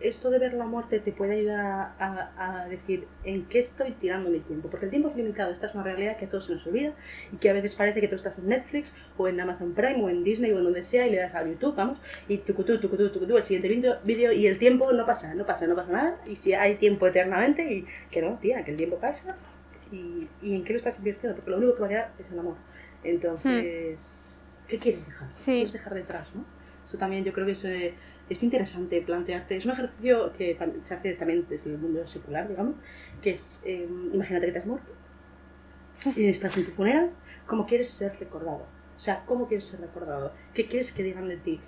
esto de ver la muerte te puede ayudar a decir en qué estoy tirando mi tiempo, porque el tiempo es limitado, esta es una realidad que a todos se nos olvida y que a veces parece que tú estás en Netflix o en Amazon Prime o en Disney o en donde sea y le das a YouTube, vamos, y el siguiente vídeo y el tiempo no pasa nada y si hay tiempo eternamente y que no, tía, que el tiempo pasa y en qué lo estás invirtiendo, porque lo único que va a quedar es el amor. Entonces ¿Qué quieres dejar? Sí. ¿Qué quieres dejar detrás, no? Eso también yo creo que es interesante plantearte. Es un ejercicio que se hace también desde el mundo secular, digamos, que es, imagínate que te has muerto y estás en tu funeral, ¿cómo quieres ser recordado? O sea, ¿cómo quieres ser recordado? ¿Qué quieres que digan de ti?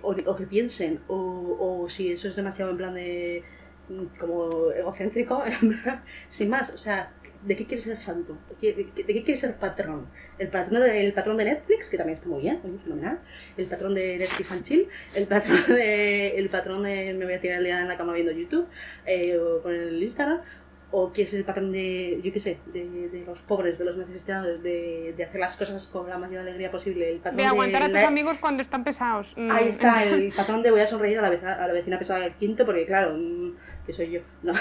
O que piensen, o si eso es demasiado en plan de como egocéntrico, sin más, o sea, ¿de qué quieres ser santo? ¿De qué quieres ser patrón? El patrón de Netflix, que también está muy bien, fenomenal. El patrón de Netflix and Chill. El patrón de me voy a tirar el día en la cama viendo YouTube, o con el Instagram. O quieres el patrón de, yo qué sé, de los pobres, de los necesitados, de hacer las cosas con la mayor alegría posible. El patrón de aguantar a tus amigos cuando están pesados. Ahí está, el patrón de voy a sonreír a la vecina pesada del quinto, porque claro, que soy yo. No.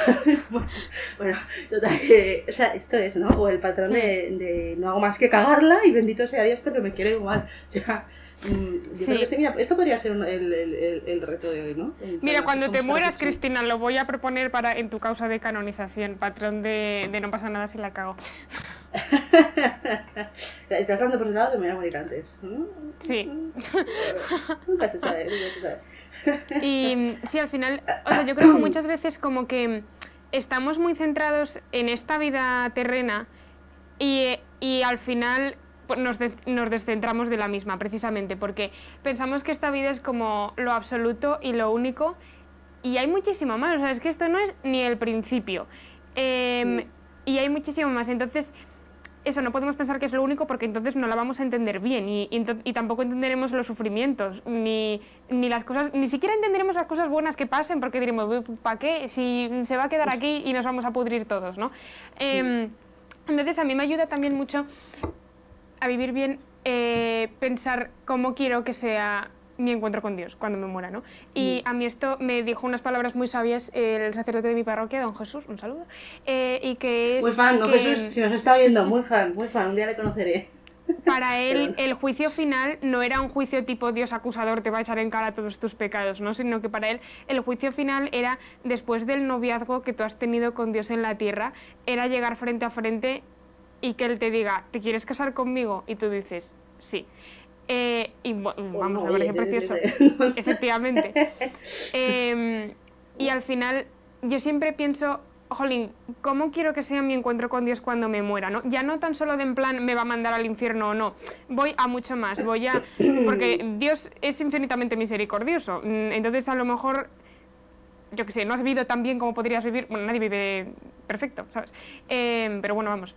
Bueno, total, o sea, esto es, ¿no? O el patrón de no hago más que cagarla y bendito sea Dios porque me quiere igual. O sea, yo creo que mira, esto podría ser el reto de hoy, ¿no? Mira, cuando te mueras, Cristina, lo voy a proponer en tu causa de canonización, patrón de no pasa nada si la cago. Estás dando por sentado que me voy a morir antes, ¿no? Sí. Nunca se sabe, nunca se sabe. Y sí, al final, o sea, yo creo que muchas veces como que estamos muy centrados en esta vida terrena y al final pues nos descentramos de la misma, precisamente, porque pensamos que esta vida es como lo absoluto y lo único, y hay muchísimo más, o sea, es que esto no es ni el principio, y hay muchísimo más, entonces eso, no podemos pensar que es lo único porque entonces no la vamos a entender bien y tampoco entenderemos los sufrimientos, ni las cosas, ni siquiera entenderemos las cosas buenas que pasen porque diremos, ¿para qué? Si se va a quedar aquí y nos vamos a pudrir todos, ¿no? Entonces a mí me ayuda también mucho a vivir bien, pensar cómo quiero que sea mi encuentro con Dios cuando me muera, ¿no? Y a mí esto me dijo unas palabras muy sabias el sacerdote de mi parroquia, don Jesús, un saludo, y que es... Muy fan, don Jesús, si nos está viendo, muy fan, un día le conoceré. Para él, el juicio final no era un juicio tipo Dios acusador te va a echar en cara todos tus pecados, ¿no? Sino que para él el juicio final era, después del noviazgo que tú has tenido con Dios en la tierra, era llegar frente a frente y que Él te diga, ¿te quieres casar conmigo? Y tú dices, sí. Y vamos, me parece precioso. Efectivamente. Y al final, yo siempre pienso, jolín, ¿cómo quiero que sea mi encuentro con Dios cuando me muera? ¿No? Ya no tan solo de en plan me va a mandar al infierno o no, voy a mucho más, porque Dios es infinitamente misericordioso, entonces a lo mejor, yo qué sé, no has vivido tan bien como podrías vivir, bueno, nadie vive perfecto, ¿sabes? Pero bueno, vamos,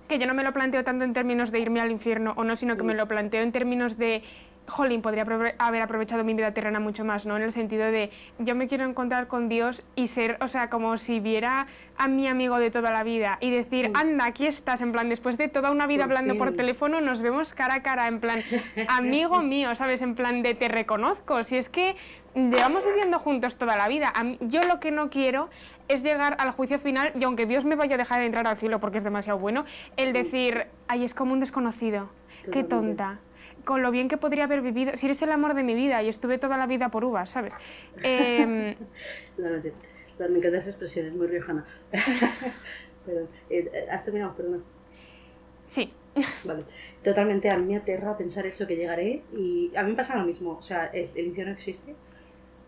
que yo no me lo planteo tanto en términos de irme al infierno o no, sino que me lo planteo en términos de jolín, podría haber aprovechado mi vida terrena mucho más, ¿no? En el sentido de, yo me quiero encontrar con Dios y ser, o sea, como si viera a mi amigo de toda la vida y decir, anda, aquí estás, en plan, después de toda una vida hablando por teléfono, nos vemos cara a cara, en plan, amigo mío, ¿sabes? En plan de, te reconozco, si es que llevamos viviendo juntos toda la vida. Yo lo que no quiero es llegar al juicio final, y aunque Dios me vaya a dejar de entrar al cielo porque es demasiado bueno, el decir, ay, es como un desconocido, qué tonta, con lo bien que podría haber vivido, si eres el amor de mi vida y estuve toda la vida por uvas, ¿sabes? Me encantan esas expresiones, muy riojana. Perdón. ¿Has terminado? Perdona. Sí. Vale. Totalmente, a mí me aterra pensar eso, que llegaré y a mí me pasa lo mismo, o sea, el infierno existe,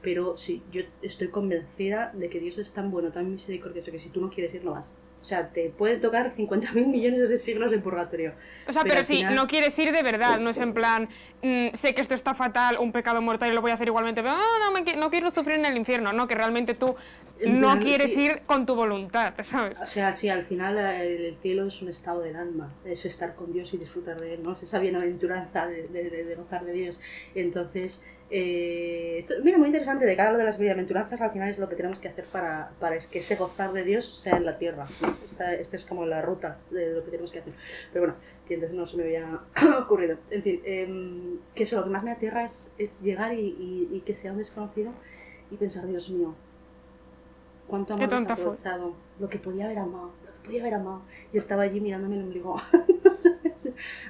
pero sí, yo estoy convencida de que Dios es tan bueno, tan misericordioso, que si tú no quieres ir, no vas. O sea, te puede tocar 50.000 millones de siglos de purgatorio. O sea, pero si final... no quieres ir de verdad, no es en plan, sé que esto está fatal, un pecado mortal y lo voy a hacer igualmente, pero no quiero sufrir en el infierno, no, que realmente tú no quieres ir con tu voluntad, ¿sabes? O sea, sí, al final el cielo es un estado del alma, es estar con Dios y disfrutar de Él, ¿no? Es esa bienaventuranza de gozar de Dios. Entonces, mira, muy interesante, de cara a lo de las bienaventuranzas, al final es lo que tenemos que hacer para que ese gozar de Dios sea en la tierra, ¿no? Esta es como la ruta de lo que tenemos que hacer. Pero bueno, que entonces no se me había ocurrido. En fin, que eso, lo que más me aterra es llegar y que sea un desconocido y pensar, Dios mío, cuánto amor has aprovechado, lo que podía haber amado, y estaba allí mirándome el ombligo.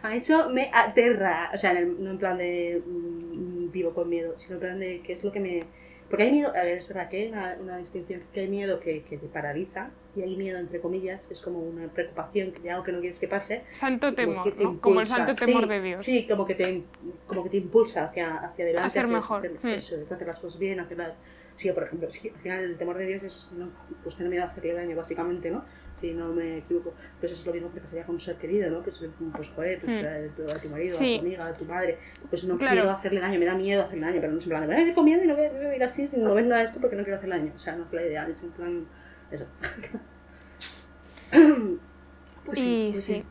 A eso me aterra, o sea, no en plan de vivo con miedo, sino en plan de qué es lo que Porque hay miedo, a ver, es verdad que hay una distinción, que hay miedo que te paraliza y hay miedo, entre comillas, es como una preocupación de algo que no quieres que pase. Santo temor, te ¿no? Como el santo temor de Dios. Sí, como que te impulsa hacia adelante. A ser mejor. Eso, de hacer las cosas bien, Sí, por ejemplo, sí, al final el temor de Dios es no, pues tener miedo a hacerle daño, básicamente, ¿no? Si no me equivoco, pues es lo mismo que pasaría con un ser querido, ¿no? Pues joder, pues, a tu marido, sí. a tu amiga, a tu madre, pues no quiero hacerle daño, me da miedo hacerle daño, pero no es en plan, me voy a comer y no voy a ir así sin no ver nada de esto porque no quiero hacerle daño, o sea, no es la idea, es en plan, eso. Pues sí.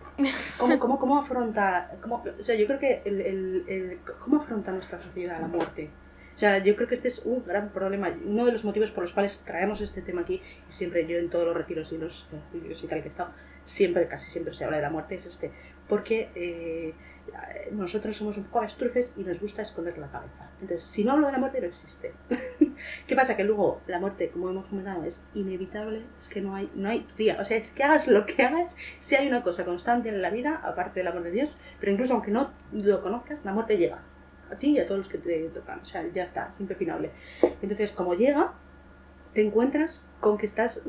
¿Cómo afronta, o sea, yo creo que cómo afronta nuestra sociedad la muerte? O sea, yo creo que este es un gran problema, uno de los motivos por los cuales traemos este tema aquí, y siempre yo en todos los retiros y los vídeos y tal que he estado, casi siempre se habla de la muerte, es porque nosotros somos un poco avestruces y nos gusta esconder la cabeza. Entonces, si no hablo de la muerte, no existe. ¿Qué pasa? Que luego la muerte, como hemos comentado, es inevitable, es que no hay día, o sea, es que hagas lo que hagas, si hay una cosa constante en la vida, aparte del amor de Dios, pero incluso aunque no lo conozcas, la muerte llega. A ti y a todos los que te tocan, o sea, ya está, es impepinable. Entonces, como llega, te encuentras con que estás,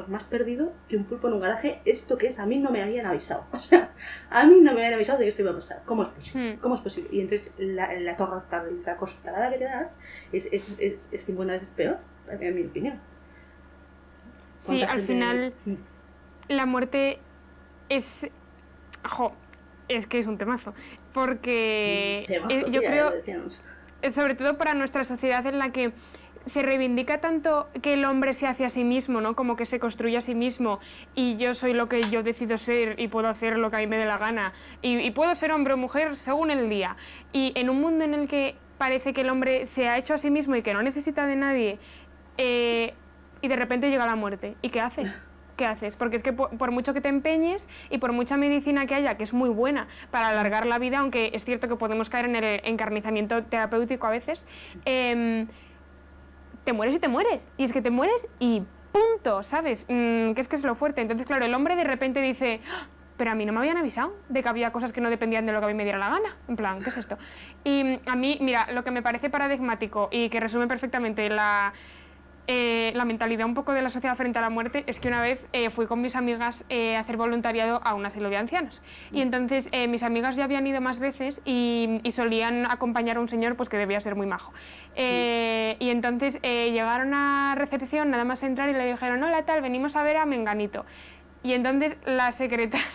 más perdido que un pulpo en un garaje. Esto que es, a mí no me habían avisado, o sea, a mí no me habían avisado de que esto iba a pasar. ¿Cómo es posible? ¿Cómo es posible? Y entonces la costalada que te das es 50 veces peor, en mi opinión. Sí, al final la muerte es... es que es un temazo, porque yo creo, sobre todo para nuestra sociedad en la que se reivindica tanto que el hombre se hace a sí mismo, ¿no? Como que se construye a sí mismo y yo soy lo que yo decido ser y puedo hacer lo que a mí me dé la gana y puedo ser hombre o mujer según el día. Y en un mundo en el que parece que el hombre se ha hecho a sí mismo y que no necesita de nadie y de repente llega la muerte. ¿Y qué haces? ¿Qué haces? Porque es que por mucho que te empeñes y por mucha medicina que haya, que es muy buena para alargar la vida, aunque es cierto que podemos caer en el encarnizamiento terapéutico a veces, te mueres y te mueres. Y es que te mueres y punto, ¿sabes? Que es lo fuerte. Entonces, claro, el hombre de repente dice... Pero a mí no me habían avisado de que había cosas que no dependían de lo que a mí me diera la gana. En plan, ¿qué es esto? Y a mí, mira, lo que me parece paradigmático y que resume perfectamente la mentalidad un poco de la sociedad frente a la muerte es que una vez fui con mis amigas a hacer voluntariado a un asilo de ancianos y entonces mis amigas ya habían ido más veces y solían acompañar a un señor pues que debía ser muy majo y entonces llegaron a recepción nada más entrar y le dijeron hola tal, venimos a ver a Menganito y entonces la secretaria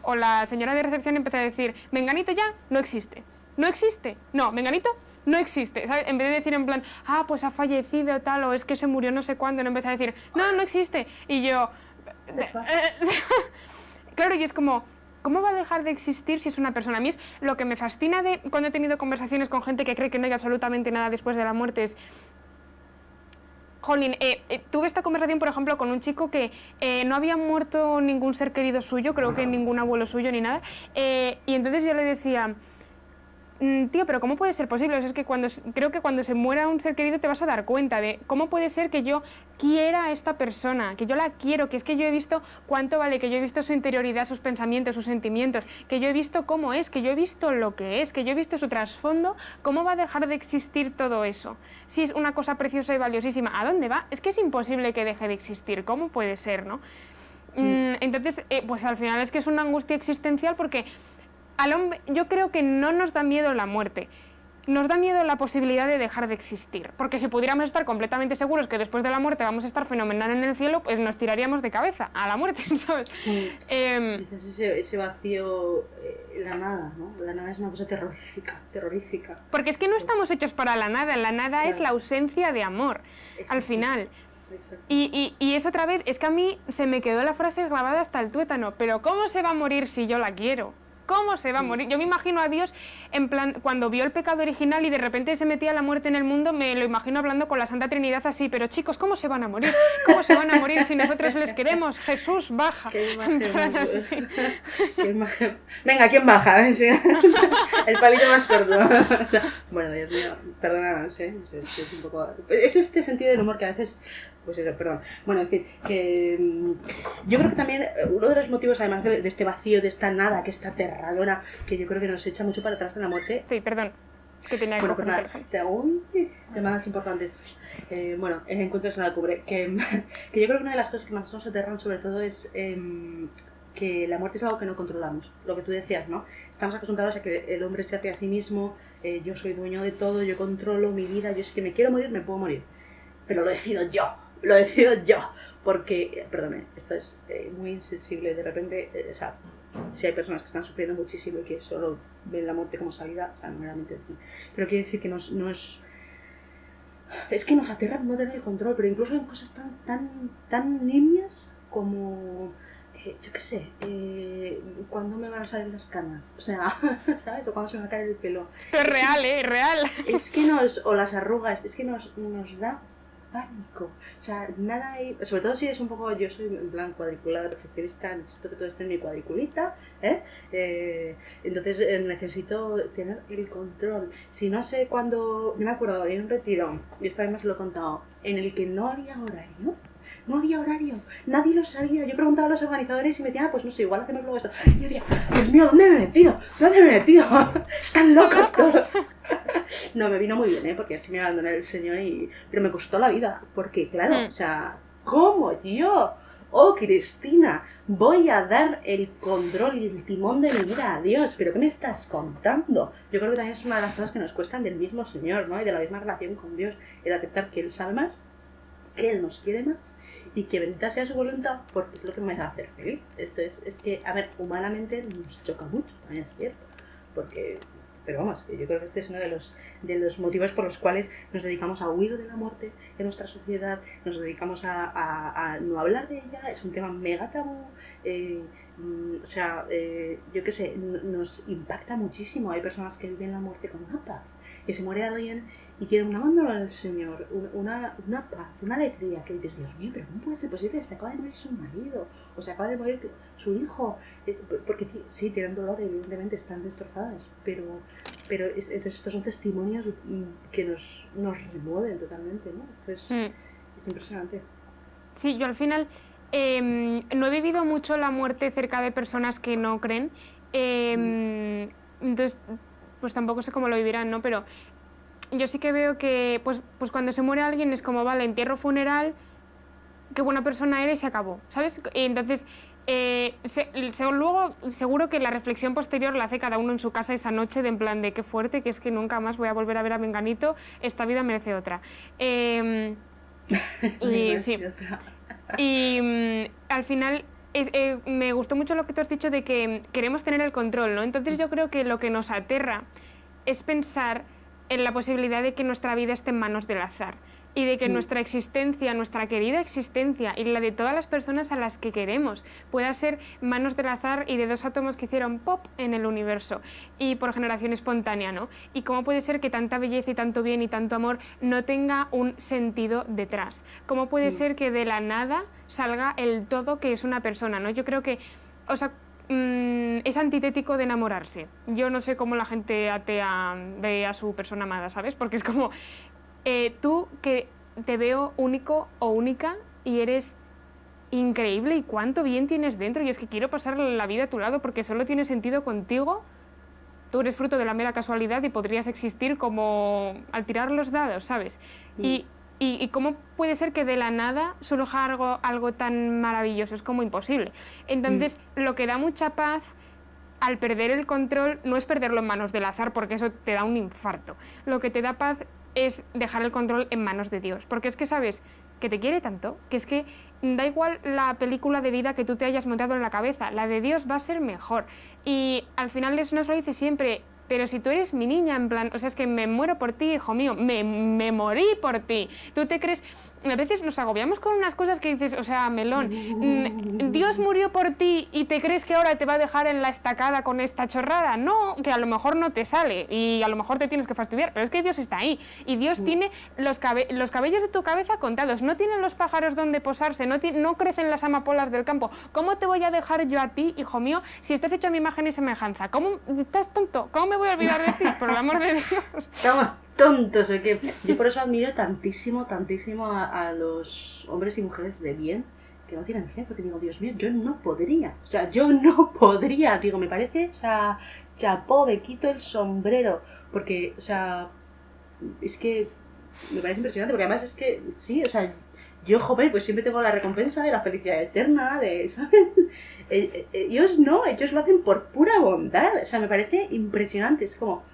o la señora de recepción empezó a decir Menganito ya no existe, no, Menganito no existe, ¿sabes? En vez de decir en plan, pues ha fallecido tal, o es que se murió no sé cuándo, no empieza a decir, no existe. Y yo... claro, y es como, ¿cómo va a dejar de existir si es una persona? A mí es lo que me fascina de cuando he tenido conversaciones con gente que cree que no hay absolutamente nada después de la muerte es... Jolín, tuve esta conversación, por ejemplo, con un chico que no había muerto ningún ser querido suyo, creo que ningún abuelo suyo ni nada, y entonces yo le decía... Tío, pero ¿cómo puede ser posible? O sea, es que creo que cuando se muera un ser querido te vas a dar cuenta de cómo puede ser que yo quiera a esta persona, que yo la quiero, que es que yo he visto cuánto vale, que yo he visto su interioridad, sus pensamientos, sus sentimientos, que yo he visto cómo es, que yo he visto lo que es, que yo he visto su trasfondo. ¿Cómo va a dejar de existir todo eso? Si es una cosa preciosa y valiosísima, ¿a dónde va? Es que es imposible que deje de existir. ¿Cómo puede ser, no? Entonces, pues al final es que es una angustia existencial porque... Al hombre, yo creo que no nos da miedo la muerte, nos da miedo la posibilidad de dejar de existir, porque si pudiéramos estar completamente seguros que después de la muerte vamos a estar fenomenal en el cielo, pues nos tiraríamos de cabeza a la muerte, ¿sabes? Ese vacío, la nada, ¿no? La nada es una cosa terrorífica. Porque es que no estamos hechos para la nada claro. Es la ausencia de amor, al final. Y es otra vez, es que a mí se me quedó la frase grabada hasta el tuétano, pero ¿cómo se va a morir si yo la quiero? ¿Cómo se va a morir? Yo me imagino a Dios, en plan, cuando vio el pecado original y de repente se metía la muerte en el mundo, me lo imagino hablando con la Santa Trinidad así, pero chicos, ¿cómo se van a morir? ¿Cómo se van a morir si nosotros les queremos? Jesús, baja. Qué imagen, Qué imagen. Venga, ¿quién baja? El palito más corto. Bueno, Dios mío, perdónanos, es un poco... Es este sentido del humor que a veces... Pues eso, perdón. Bueno, en fin, que yo creo que también uno de los motivos, además de este vacío, de esta nada que está aterradora, que yo creo que nos echa mucho para atrás de la muerte... Sí, perdón. que tenía que coger el teléfono. Temas importantes. Encuentros en la cubre. Que yo creo que una de las cosas que más nos aterran sobre todo es que la muerte es algo que no controlamos. Lo que tú decías, ¿no? Estamos acostumbrados a que el hombre se hace a sí mismo, yo soy dueño de todo, yo controlo mi vida, yo si que me quiero morir, me puedo morir. Pero lo decido yo. Porque, perdone, esto es muy insensible. De repente, si hay personas que están sufriendo muchísimo y que solo ven la muerte como salida, o sea, no meramente. Pero quiere decir que no es... Es que nos aterra no tener el control, pero incluso en cosas tan nimias como... yo qué sé, ¿cuándo me van a salir las canas? O sea, ¿sabes? O cuándo se me va a caer el pelo. Esto es real, ¿eh? Real. Es que o las arrugas, es que nos da pánico. O sea, nada hay... Sobre todo si es un poco... Yo soy en plan cuadriculada, perfeccionista, necesito que todo esté en mi cuadriculita, entonces necesito tener el control. Si no sé cuándo... Yo me acuerdo de un retiro, y esta vez me lo he contado, en el que no había horario. No había horario, nadie lo sabía. Yo preguntaba a los organizadores y me decían, pues no sé, igual hacemos luego esto. Y yo decía, Dios mío, ¿dónde me he metido? Están locos todos. No, me vino muy bien, porque así me abandonó el señor pero me costó la vida. Porque, claro, o sea, ¿cómo yo? Oh, Cristina, voy a dar el control y el timón de mi vida a Dios. ¿Pero qué me estás contando? Yo creo que también es una de las cosas que nos cuestan del mismo Señor, ¿no? Y de la misma relación con Dios. El aceptar que Él sabe más, que Él nos quiere más, y que bendita sea su voluntad, porque es lo que me va a hacer feliz. Esto es que, a ver, humanamente nos choca mucho, también es cierto, pero vamos, yo creo que este es uno de los motivos por los cuales nos dedicamos a huir de la muerte en nuestra sociedad, nos dedicamos a no hablar de ella, es un tema mega tabú, yo qué sé, nos impacta muchísimo. Hay personas que viven la muerte con una paz, que se muere alguien y tiene un abandono al Señor, una paz, una alegría, que dices, Dios mío, pero ¿cómo puede ser posible? Se acaba de morir su marido, o se acaba de morir su hijo, porque sí, tienen dolor, evidentemente están destrozadas, pero estos son testimonios que nos remueven totalmente, ¿no? Entonces, es impresionante. Sí, yo al final no he vivido mucho la muerte cerca de personas que no creen, entonces, pues tampoco sé cómo lo vivirán, ¿no? Pero yo sí que veo que pues cuando se muere alguien es como, vale, entierro, funeral, qué buena persona era y se acabó, ¿sabes? Y entonces, luego seguro que la reflexión posterior la hace cada uno en su casa esa noche, de en plan de qué fuerte, que es que nunca más voy a volver a ver a Menganito, esta vida merece otra. Y sí. Y al final... me gustó mucho lo que tú has dicho de que queremos tener el control, ¿no? Entonces yo creo que lo que nos aterra es pensar en la posibilidad de que nuestra vida esté en manos del azar y de que nuestra existencia, nuestra querida existencia y la de todas las personas a las que queremos pueda ser manos del azar y de dos átomos que hicieron pop en el universo y por generación espontánea, ¿no? Y cómo puede ser que tanta belleza y tanto bien y tanto amor no tenga un sentido detrás. Cómo puede ser que de la nada salga el todo que es una persona, ¿no? Yo creo que, o sea, es antitético de enamorarse. Yo no sé cómo la gente atea ve a su persona amada, ¿sabes? Porque es como, tú que te veo único o única y eres increíble y cuánto bien tienes dentro y es que quiero pasar la vida a tu lado porque solo tiene sentido contigo. Tú eres fruto de la mera casualidad y podrías existir como al tirar los dados, ¿sabes? ¿Y cómo puede ser que de la nada surja algo tan maravilloso? Es como imposible. Entonces, lo que da mucha paz al perder el control no es perderlo en manos del azar, porque eso te da un infarto. Lo que te da paz es dejar el control en manos de Dios. Porque es que sabes que te quiere tanto, que es que da igual la película de vida que tú te hayas montado en la cabeza, la de Dios va a ser mejor. Y al final eso nos lo dice siempre... Pero si tú eres mi niña, en plan, o sea, es que me muero por ti, hijo mío, me morí por ti. Tú te crees... A veces nos agobiamos con unas cosas que dices, o sea, melón, Dios murió por ti y te crees que ahora te va a dejar en la estacada con esta chorrada. No, que a lo mejor no te sale y a lo mejor te tienes que fastidiar, pero es que Dios está ahí y Dios tiene los cabellos de tu cabeza contados, no tienen los pájaros donde posarse, no crecen las amapolas del campo. ¿Cómo te voy a dejar yo a ti, hijo mío, si estás hecho a mi imagen y semejanza? ¿Cómo estás tonto? ¿Cómo me voy a olvidar de ti? Por el amor de Dios. Estamos tontos, ¿o qué? Yo por eso admiro tantísimo a los hombres y mujeres de bien que no tienen fe, porque digo, Dios mío, yo no podría, digo, me parece, o sea, chapó, me quito el sombrero, Porque, o sea, es que me parece impresionante, porque además es que, sí, o sea, yo, joven, pues siempre tengo la recompensa de la felicidad eterna, de, ¿sabes? Ellos no, ellos lo hacen por pura bondad, o sea, me parece impresionante, es como,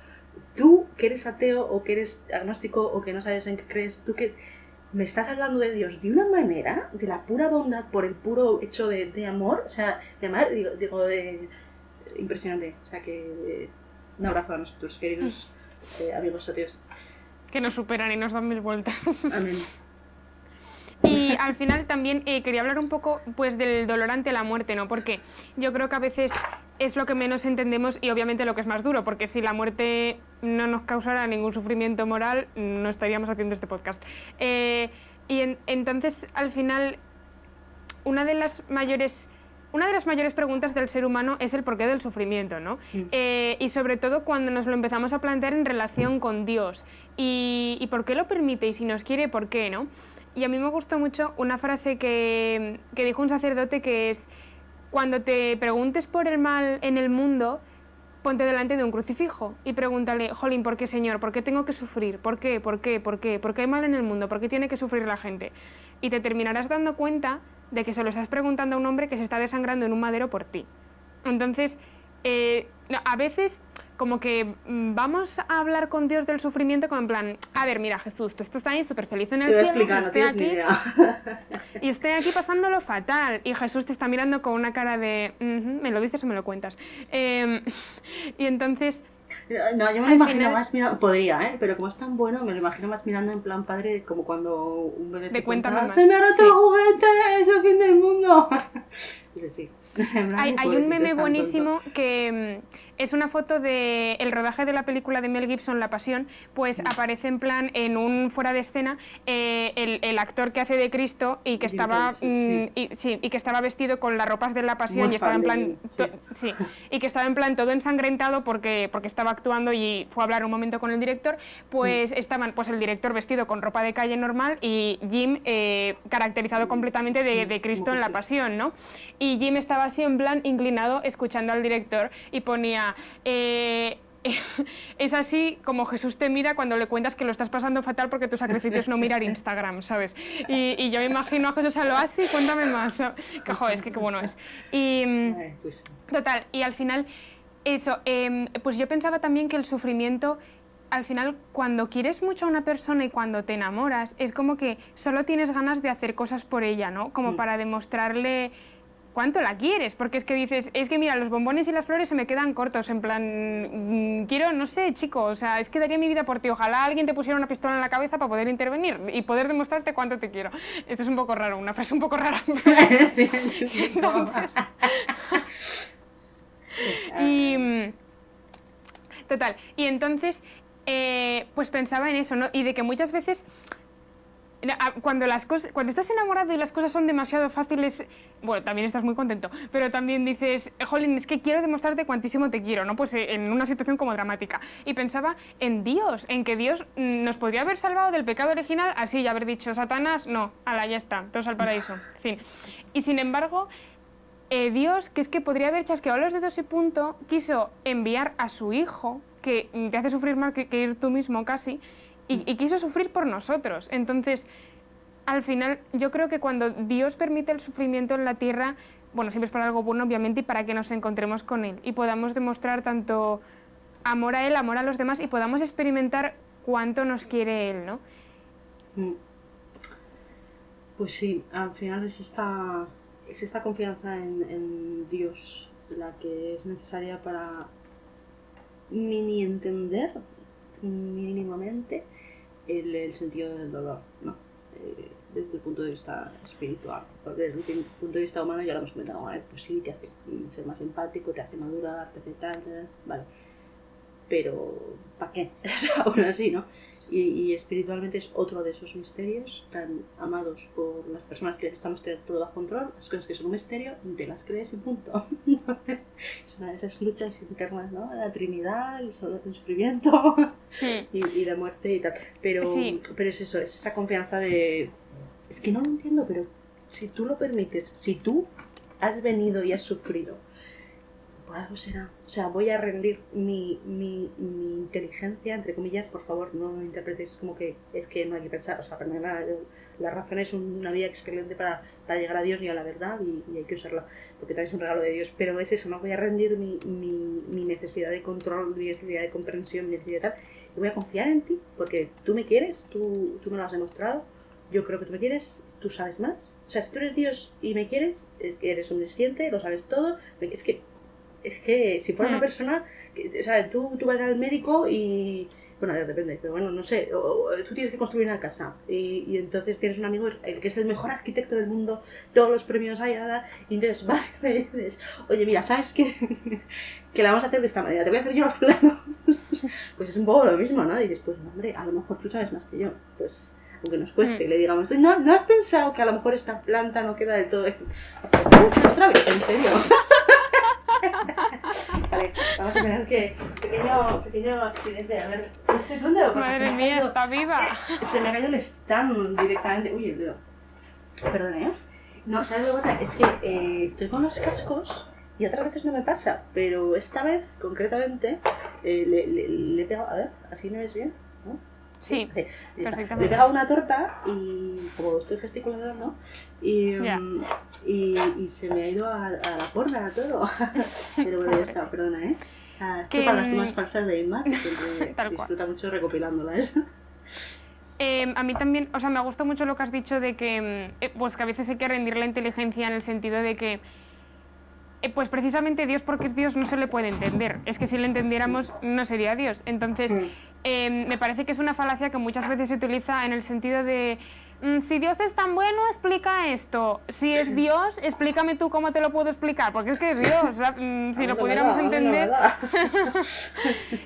tú que eres ateo o que eres agnóstico o que no sabes en qué crees, tú que me estás hablando de Dios de una manera, de la pura bondad por el puro hecho de amor, o sea, de amar, impresionante, o sea que un abrazo a nosotros, queridos amigos ateos. Que nos superan y nos dan 1000 vueltas. Amén. Y al final también quería hablar un poco pues del dolor ante la muerte, ¿no? Porque yo creo que a veces es lo que menos entendemos y obviamente lo que es más duro, porque si la muerte no nos causara ningún sufrimiento moral, no estaríamos haciendo este podcast. Entonces, al final, una de las mayores preguntas del ser humano es el porqué del sufrimiento, ¿no? Y sobre todo cuando nos lo empezamos a plantear en relación con Dios. Y por qué lo permite y si nos quiere, ¿por qué, no? Y a mí me gustó mucho una frase que dijo un sacerdote que es: cuando te preguntes por el mal en el mundo, ponte delante de un crucifijo y pregúntale, jolín, ¿por qué, Señor? ¿Por qué tengo que sufrir? ¿Por qué? ¿Por qué? ¿Por qué? ¿Por qué hay mal en el mundo? ¿Por qué tiene que sufrir la gente? Y te terminarás dando cuenta de que se lo estás preguntando a un hombre que se está desangrando en un madero por ti. Entonces, a veces como que vamos a hablar con Dios del sufrimiento como en plan, a ver, mira, Jesús, tú estás ahí súper feliz en el cielo, y estoy aquí pasándolo fatal, y Jesús te está mirando con una cara de, ¿me lo dices o me lo cuentas? Y entonces... No, yo me lo imagino más mirando, podría, pero como es tan bueno, me lo imagino más mirando en plan padre, como cuando un bebé te cuenta, ¡se me ha roto el juguete! ¡Es el fin del mundo! Sí. Hay un meme buenísimo que es una foto del rodaje de la película de Mel Gibson, La Pasión, pues aparece en plan en un fuera de escena el actor que hace de Cristo y que estaba y que estaba vestido con las ropas de La Pasión. Muy y estaba en plan y que estaba en plan todo ensangrentado porque estaba actuando y fue a hablar un momento con el director, pues estaban pues el director vestido con ropa de calle normal y Jim caracterizado completamente de Cristo en La Pasión, ¿no? Y Jim estaba así en plan inclinado escuchando al director y ponía es así como Jesús te mira cuando le cuentas que lo estás pasando fatal porque tu sacrificio es no mirar Instagram, ¿sabes? Y yo me imagino a Jesús a lo así, cuéntame más. Que joder, es que qué bueno es. Y total, y al final eso, pues yo pensaba también que el sufrimiento, al final, cuando quieres mucho a una persona y cuando te enamoras, es como que solo tienes ganas de hacer cosas por ella, ¿no? Como para demostrarle cuánto la quieres, porque es que dices, es que mira, los bombones y las flores se me quedan cortos, en plan, quiero, no sé, chico, o sea, es que daría mi vida por ti, ojalá alguien te pusiera una pistola en la cabeza para poder intervenir y poder demostrarte cuánto te quiero. Esto es un poco raro, una frase un poco rara. Entonces, total, y entonces, pues pensaba en eso, ¿no? Y de que muchas veces... Cuando estás enamorado y las cosas son demasiado fáciles, bueno, también estás muy contento, pero también dices, jolín, es que quiero demostrarte cuantísimo te quiero, ¿no? Pues en una situación como dramática. Y pensaba en Dios, en que Dios nos podría haber salvado del pecado original así y haber dicho, Satanás, no, ala, ya está, todos al paraíso, en fin. Y sin embargo, Dios, que es que podría haber chasqueado los dedos y punto, quiso enviar a su hijo, que te hace sufrir más que ir tú mismo casi, y quiso sufrir por nosotros. Entonces, al final, yo creo que cuando Dios permite el sufrimiento en la tierra, bueno, siempre es para algo bueno, obviamente, y para que nos encontremos con Él y podamos demostrar tanto amor a Él, amor a los demás, y podamos experimentar cuánto nos quiere Él, ¿no? Pues sí, al final es esta confianza en Dios la que es necesaria para ni entender mínimamente el sentido del dolor, ¿no? Desde el punto de vista espiritual, porque desde el punto de vista humano ya lo hemos comentado, ¿vale? Pues sí, te hace ser más empático, te hace madurar, te hace tal, vale, pero ¿para qué? Aún así, ¿no? Y espiritualmente es otro de esos misterios tan amados por las personas que estamos teniendo todo bajo control. Las cosas que son un misterio, te las crees y punto. Es una de esas luchas internas, ¿no? La Trinidad, el sufrimiento y la muerte y tal. Pero es eso, es esa confianza de... Es que no lo entiendo, pero si tú lo permites, si tú has venido y has sufrido por algo será. O sea, voy a rendir mi inteligencia, entre comillas, por favor, no lo interpretéis como que es que no hay que pensar. O sea, para nada, la razón es una vía excelente para llegar a Dios y a la verdad y hay que usarla, porque también es un regalo de Dios. Pero es eso, no voy a rendir mi necesidad de control, mi necesidad de comprensión, mi necesidad de tal. Y voy a confiar en ti, porque tú me quieres, tú me lo has demostrado, yo creo que tú me quieres, tú sabes más. O sea, si tú eres Dios y me quieres, es que eres omnisciente, lo sabes todo. Es que si fuera una persona, o sea, tú vas al médico y... Bueno, depende, pero bueno, no sé, tú tienes que construir una casa y entonces tienes un amigo el que es el mejor arquitecto del mundo, todos los premios hay, y entonces vas y le dices, oye, mira, ¿sabes qué? Que la vamos a hacer de esta manera, te voy a hacer yo los planos. Pues es un poco lo mismo, ¿no? Y dices, pues hombre, a lo mejor tú sabes más que yo, pues aunque nos cueste, le digamos, ¿no has pensado que a lo mejor esta planta no queda del todo? Otra vez, en serio. Vale, vamos a tener que... Pequeño accidente, a ver... ¿Dónde lo pasa? Madre mía, está viva. Se me ha caído el stand directamente... Uy, el dedo. Perdón, ¿eh? No, ¿sabes lo que pasa? Es que estoy con los cascos y otras veces no me pasa, pero esta vez, concretamente, le he pegado... A ver, ¿así me ves bien? ¿No? Sí, perfectamente. Le he pegado una torta y como estoy gesticulando, ¿no? Y se me ha ido a la porra todo. Pero bueno, ya está, perdona, ¿eh? Esto para las tomas falsas de Inma, que siempre disfruta mucho recopilándolas. A mí también, o sea, me gusta mucho lo que has dicho de que, pues que a veces hay que rendir la inteligencia en el sentido de que pues precisamente Dios, porque es Dios, no se le puede entender. Es que si le entendiéramos, no sería Dios. Entonces, me parece que es una falacia que muchas veces se utiliza en el sentido de si Dios es tan bueno, explica esto. Si es Dios, explícame tú cómo te lo puedo explicar, porque es que es Dios. O sea, si lo pudiéramos entender.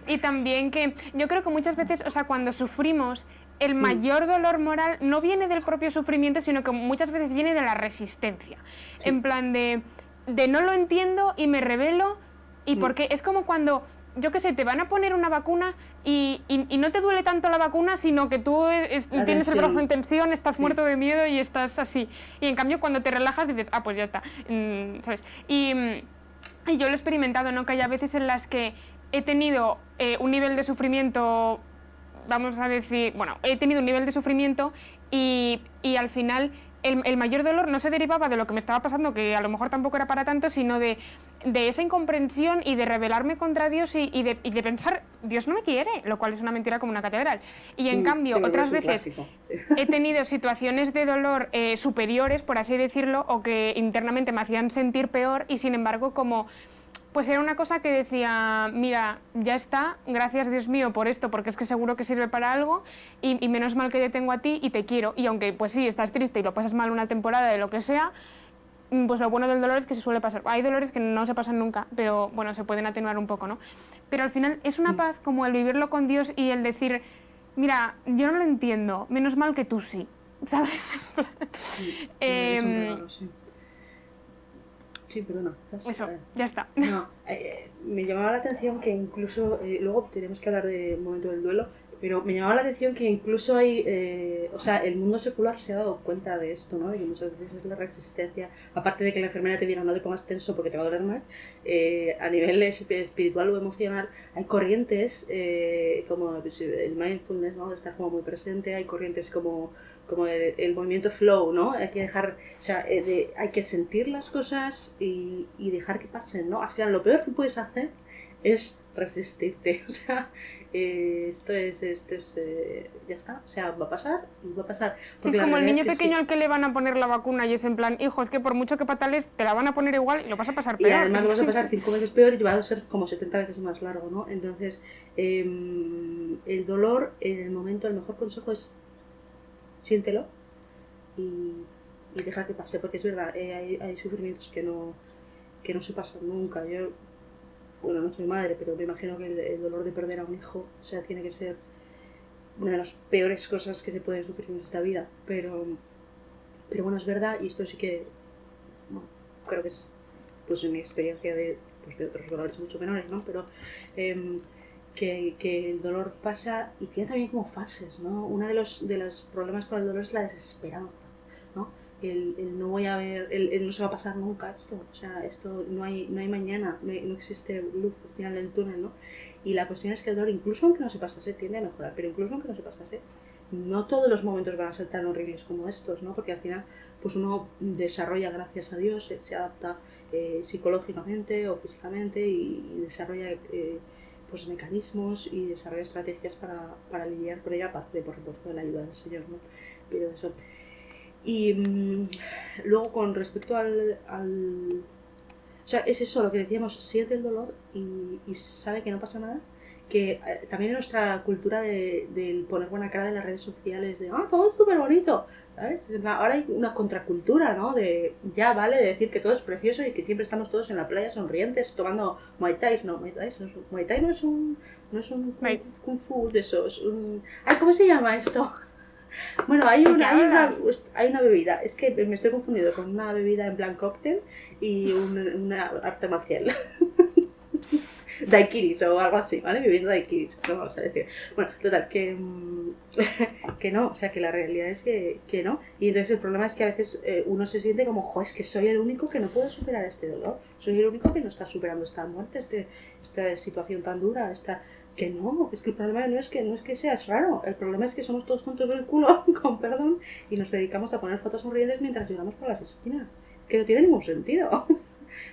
Y también que yo creo que muchas veces, o sea, cuando sufrimos, el mayor dolor moral no viene del propio sufrimiento, sino que muchas veces viene de la resistencia. Sí. En plan de no lo entiendo y me rebelo, y porque es como cuando, yo qué sé, te van a poner una vacuna y no te duele tanto la vacuna, sino que tú tienes el brazo en tensión, estás muerto de miedo y estás así. Y en cambio cuando te relajas dices, pues ya está, ¿sabes? Y yo lo he experimentado, ¿no? Que hay veces en las que he tenido un nivel de sufrimiento, vamos a decir, bueno, he tenido un nivel de sufrimiento y al final el mayor dolor no se derivaba de lo que me estaba pasando, que a lo mejor tampoco era para tanto, sino de esa incomprensión y de rebelarme contra Dios y de pensar, Dios no me quiere, lo cual es una mentira como una catedral. Y en cambio, otras veces he tenido situaciones de dolor superiores, por así decirlo, o que internamente me hacían sentir peor y sin embargo como... Pues era una cosa que decía, mira, ya está, gracias Dios mío por esto, porque es que seguro que sirve para algo y menos mal que te tengo a ti y te quiero. Y aunque pues sí, estás triste y lo pasas mal una temporada de lo que sea, pues lo bueno del dolor es que se suele pasar. Hay dolores que no se pasan nunca, pero bueno, se pueden atenuar un poco, ¿no? Pero al final es una paz como el vivirlo con Dios y el decir, mira, yo no lo entiendo, menos mal que tú sí, ¿sabes? Sí, es un regalo, sí. Sí, perdona. Eso, ya está. No, me llamaba la atención que incluso, luego tenemos que hablar de un momento del duelo, pero me llamaba la atención que incluso hay, o sea, el mundo secular se ha dado cuenta de esto, ¿no? Y que muchas veces es la resistencia, aparte de que la enfermera te diga no te pongas tenso porque te va a doler más, a nivel espiritual o emocional hay corrientes como el mindfulness, ¿no? De estar como muy presente, hay corrientes como el movimiento flow, ¿no? Hay que dejar, o sea, hay que sentir las cosas y dejar que pasen, ¿no? Al final lo peor que puedes hacer es resistirte, o sea, esto es ya está, o sea, va a pasar y va a pasar. Sí, es como el niño pequeño al que le van a poner la vacuna y es en plan, hijo, es que por mucho que patales te la van a poner igual y lo vas a pasar peor. Y además lo vas a pasar 5 veces peor y va a ser como 70 veces más largo, ¿no? Entonces, el dolor, en el momento, el mejor consejo es siéntelo y deja que pase, porque es verdad, hay sufrimientos que no se pasan nunca. Yo, bueno, no soy madre, pero me imagino que el dolor de perder a un hijo, o sea, tiene que ser una de las peores cosas que se pueden sufrir en esta vida, pero bueno, es verdad, y esto sí que, bueno, creo que es pues en mi experiencia de otros dolores mucho menores, ¿no? Pero que el dolor pasa y tiene también como fases, ¿no? Uno de los problemas con el dolor es la desesperanza, ¿no? el no voy a ver, el no se va a pasar nunca esto, o sea, esto no hay mañana, no existe luz al final del túnel, ¿no? Y la cuestión es que el dolor, incluso aunque no se pasase, tiende a mejorar, pero incluso aunque no se pasase, no todos los momentos van a ser tan horribles como estos, ¿no? Porque al final, pues uno desarrolla, gracias a Dios, se adapta psicológicamente o físicamente y desarrolla pues mecanismos y desarrolla estrategias para lidiar con ella, aparte, por supuesto, de la ayuda del Señor, ¿no? Pero eso. Y luego, con respecto al... O sea, es eso lo que decíamos, siente el dolor y sabe que no pasa nada. Que también en nuestra cultura del poner buena cara en las redes sociales, de todo es súper bonito, ¿sabes? Ahora hay una contracultura, ¿no? De ya vale de decir que todo es precioso y que siempre estamos todos en la playa sonrientes tomando Muay Thai. No, Muay Thai no es un kung fu de esos. Ay, ¿cómo se llama esto? Bueno, hay una bebida, es que me estoy confundiendo con una bebida en plan cóctel y una arte marcial. Daiquiris o algo así, ¿vale? Viviendo daiquiris, no vamos a decir. Bueno, total, que no, o sea, que la realidad es que no. Y entonces el problema es que a veces uno se siente como, es que soy el único que no puede superar este dolor, soy el único que no está superando esta muerte, esta situación tan dura, que no, es que el problema no es que seas raro, el problema es que somos todos tontos del culo, con perdón, y nos dedicamos a poner fotos sonrientes mientras lloramos por las esquinas, que no tiene ningún sentido.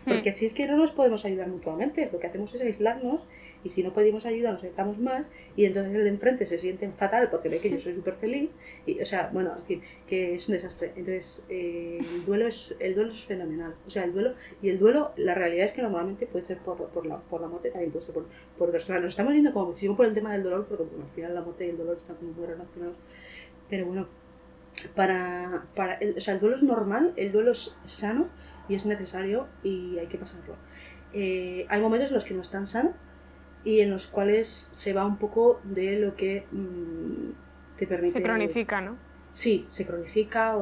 Porque si es que no nos podemos ayudar mutuamente, lo que hacemos es aislarnos y si no pedimos ayuda nos aislamos más y entonces el de enfrente se siente fatal porque ve que yo soy súper feliz y, o sea, bueno, en fin, que es un desastre. Entonces el duelo es fenomenal, o sea, el duelo, la realidad es que normalmente puede ser por la muerte, también puede ser por o sea, nos estamos yendo como muchísimo por el tema del dolor porque bueno, al final la muerte y el dolor están como muy relacionados, pero bueno, o sea, el duelo es normal, el duelo es sano y es necesario y hay que pasarlo. Hay momentos en los que no es tan sano y en los cuales se va un poco de lo que te permite... Se cronifica, ¿no? Sí, se cronifica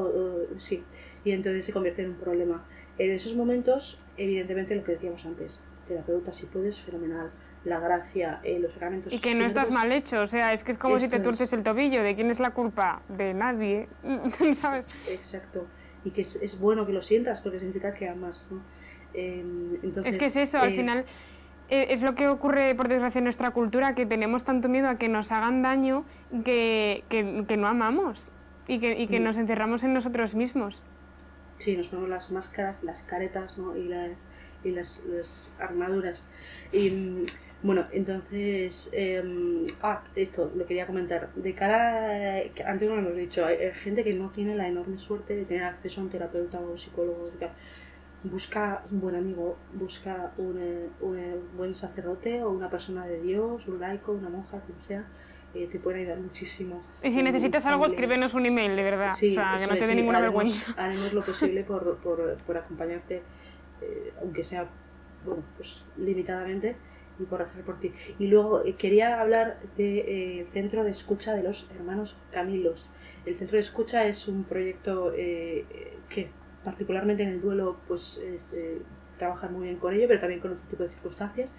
sí, y entonces se convierte en un problema. En esos momentos, evidentemente, lo que decíamos antes, terapeuta si puedes, fenomenal. La gracia, los sacramentos... Y que no estás mal hecho, o sea, es que es como si te tuerces el tobillo, ¿de quién es la culpa? De nadie, ¿sabes? Exacto, y que es bueno que lo sientas porque significa que amas, ¿no? Entonces, es que es eso, al final es lo que ocurre por desgracia en nuestra cultura, que tenemos tanto miedo a que nos hagan daño que no amamos y que nos encerramos en nosotros mismos. Sí, nos ponemos las máscaras, las caretas, ¿no? y las armaduras. Y bueno, entonces, esto lo quería comentar. De cara, antes no lo hemos dicho, hay gente que no tiene la enorme suerte de tener acceso a un terapeuta o un psicólogo. Busca un buen amigo, busca un buen sacerdote o una persona de Dios, un laico, una monja, quien sea. Te pueden ayudar muchísimo. Y si necesitas algo, escríbenos un email, de verdad. Sí, o sea, que no te dé ninguna vergüenza. Haremos lo posible por acompañarte, aunque sea, bueno, pues limitadamente, y por hacer por ti. Y luego quería hablar del Centro de Escucha de los Hermanos Camilos. El Centro de Escucha es un proyecto que particularmente en el duelo pues trabajan muy bien con ello, pero también con otro tipo de circunstancias,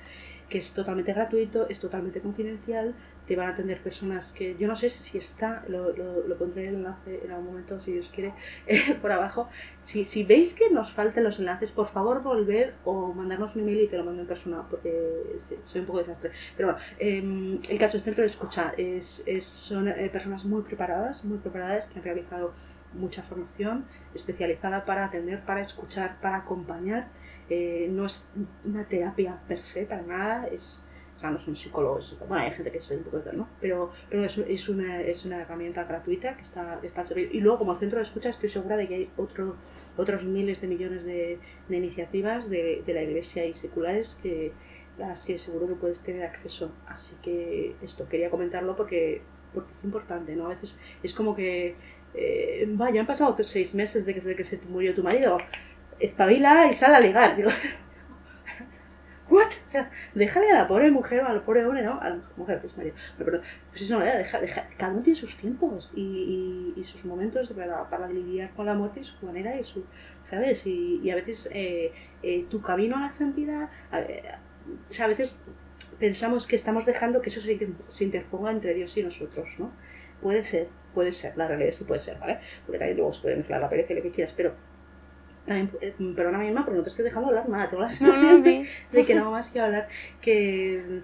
que es totalmente gratuito, es totalmente confidencial, te van a atender personas que yo no sé si está, lo pondré el enlace en algún momento si Dios quiere por abajo. Si veis que nos faltan los enlaces, por favor volver o mandarnos un email y te lo mando en persona porque soy un poco desastre. Pero bueno, el caso del Centro de Escucha son personas muy preparadas que han realizado mucha formación especializada para atender, para escuchar, para acompañar. No es una terapia per se, para nada, o sea, no son psicólogos, bueno, hay gente que es un poco de, ¿no? Pero es una herramienta gratuita que está al servicio. Y luego, como centro de escucha, estoy segura de que hay otros miles de millones de iniciativas de la Iglesia y seculares a las que seguro que puedes tener acceso. Así que esto, quería comentarlo porque es importante, ¿no? A veces es como que ya han pasado 6 meses desde que se murió tu marido, espabila y sal a ligar. Digo, ¿what? O sea, déjale a la pobre mujer o al pobre hombre, ¿no? A la mujer, pues marido. Pero pues eso, cada uno tiene sus tiempos y sus momentos para lidiar con la muerte y su manera y su, ¿sabes? Y a veces tu camino a la santidad, o sea, a veces pensamos que estamos dejando que eso se interponga entre Dios y nosotros, ¿no? puede ser, la realidad es que puede ser, ¿vale? Porque también luego se puede mezclar la pereza y lo que quieras, pero también, perdóname misma porque no te estoy dejando hablar nada, tengo la sensación de que no más que hablar, que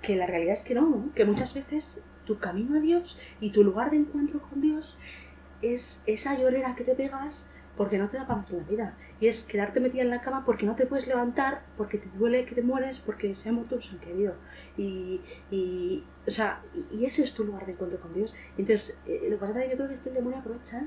la realidad es que no, que muchas veces tu camino a Dios y tu lugar de encuentro con Dios es esa llorera que te pegas porque no te da paz en la vida, y es quedarte metida en la cama porque no te puedes levantar, porque te duele que te mueres, porque se ha muerto un ser querido, y ese es tu lugar de encuentro con Dios. Entonces lo que pasa es que yo creo que el demonio aprovecha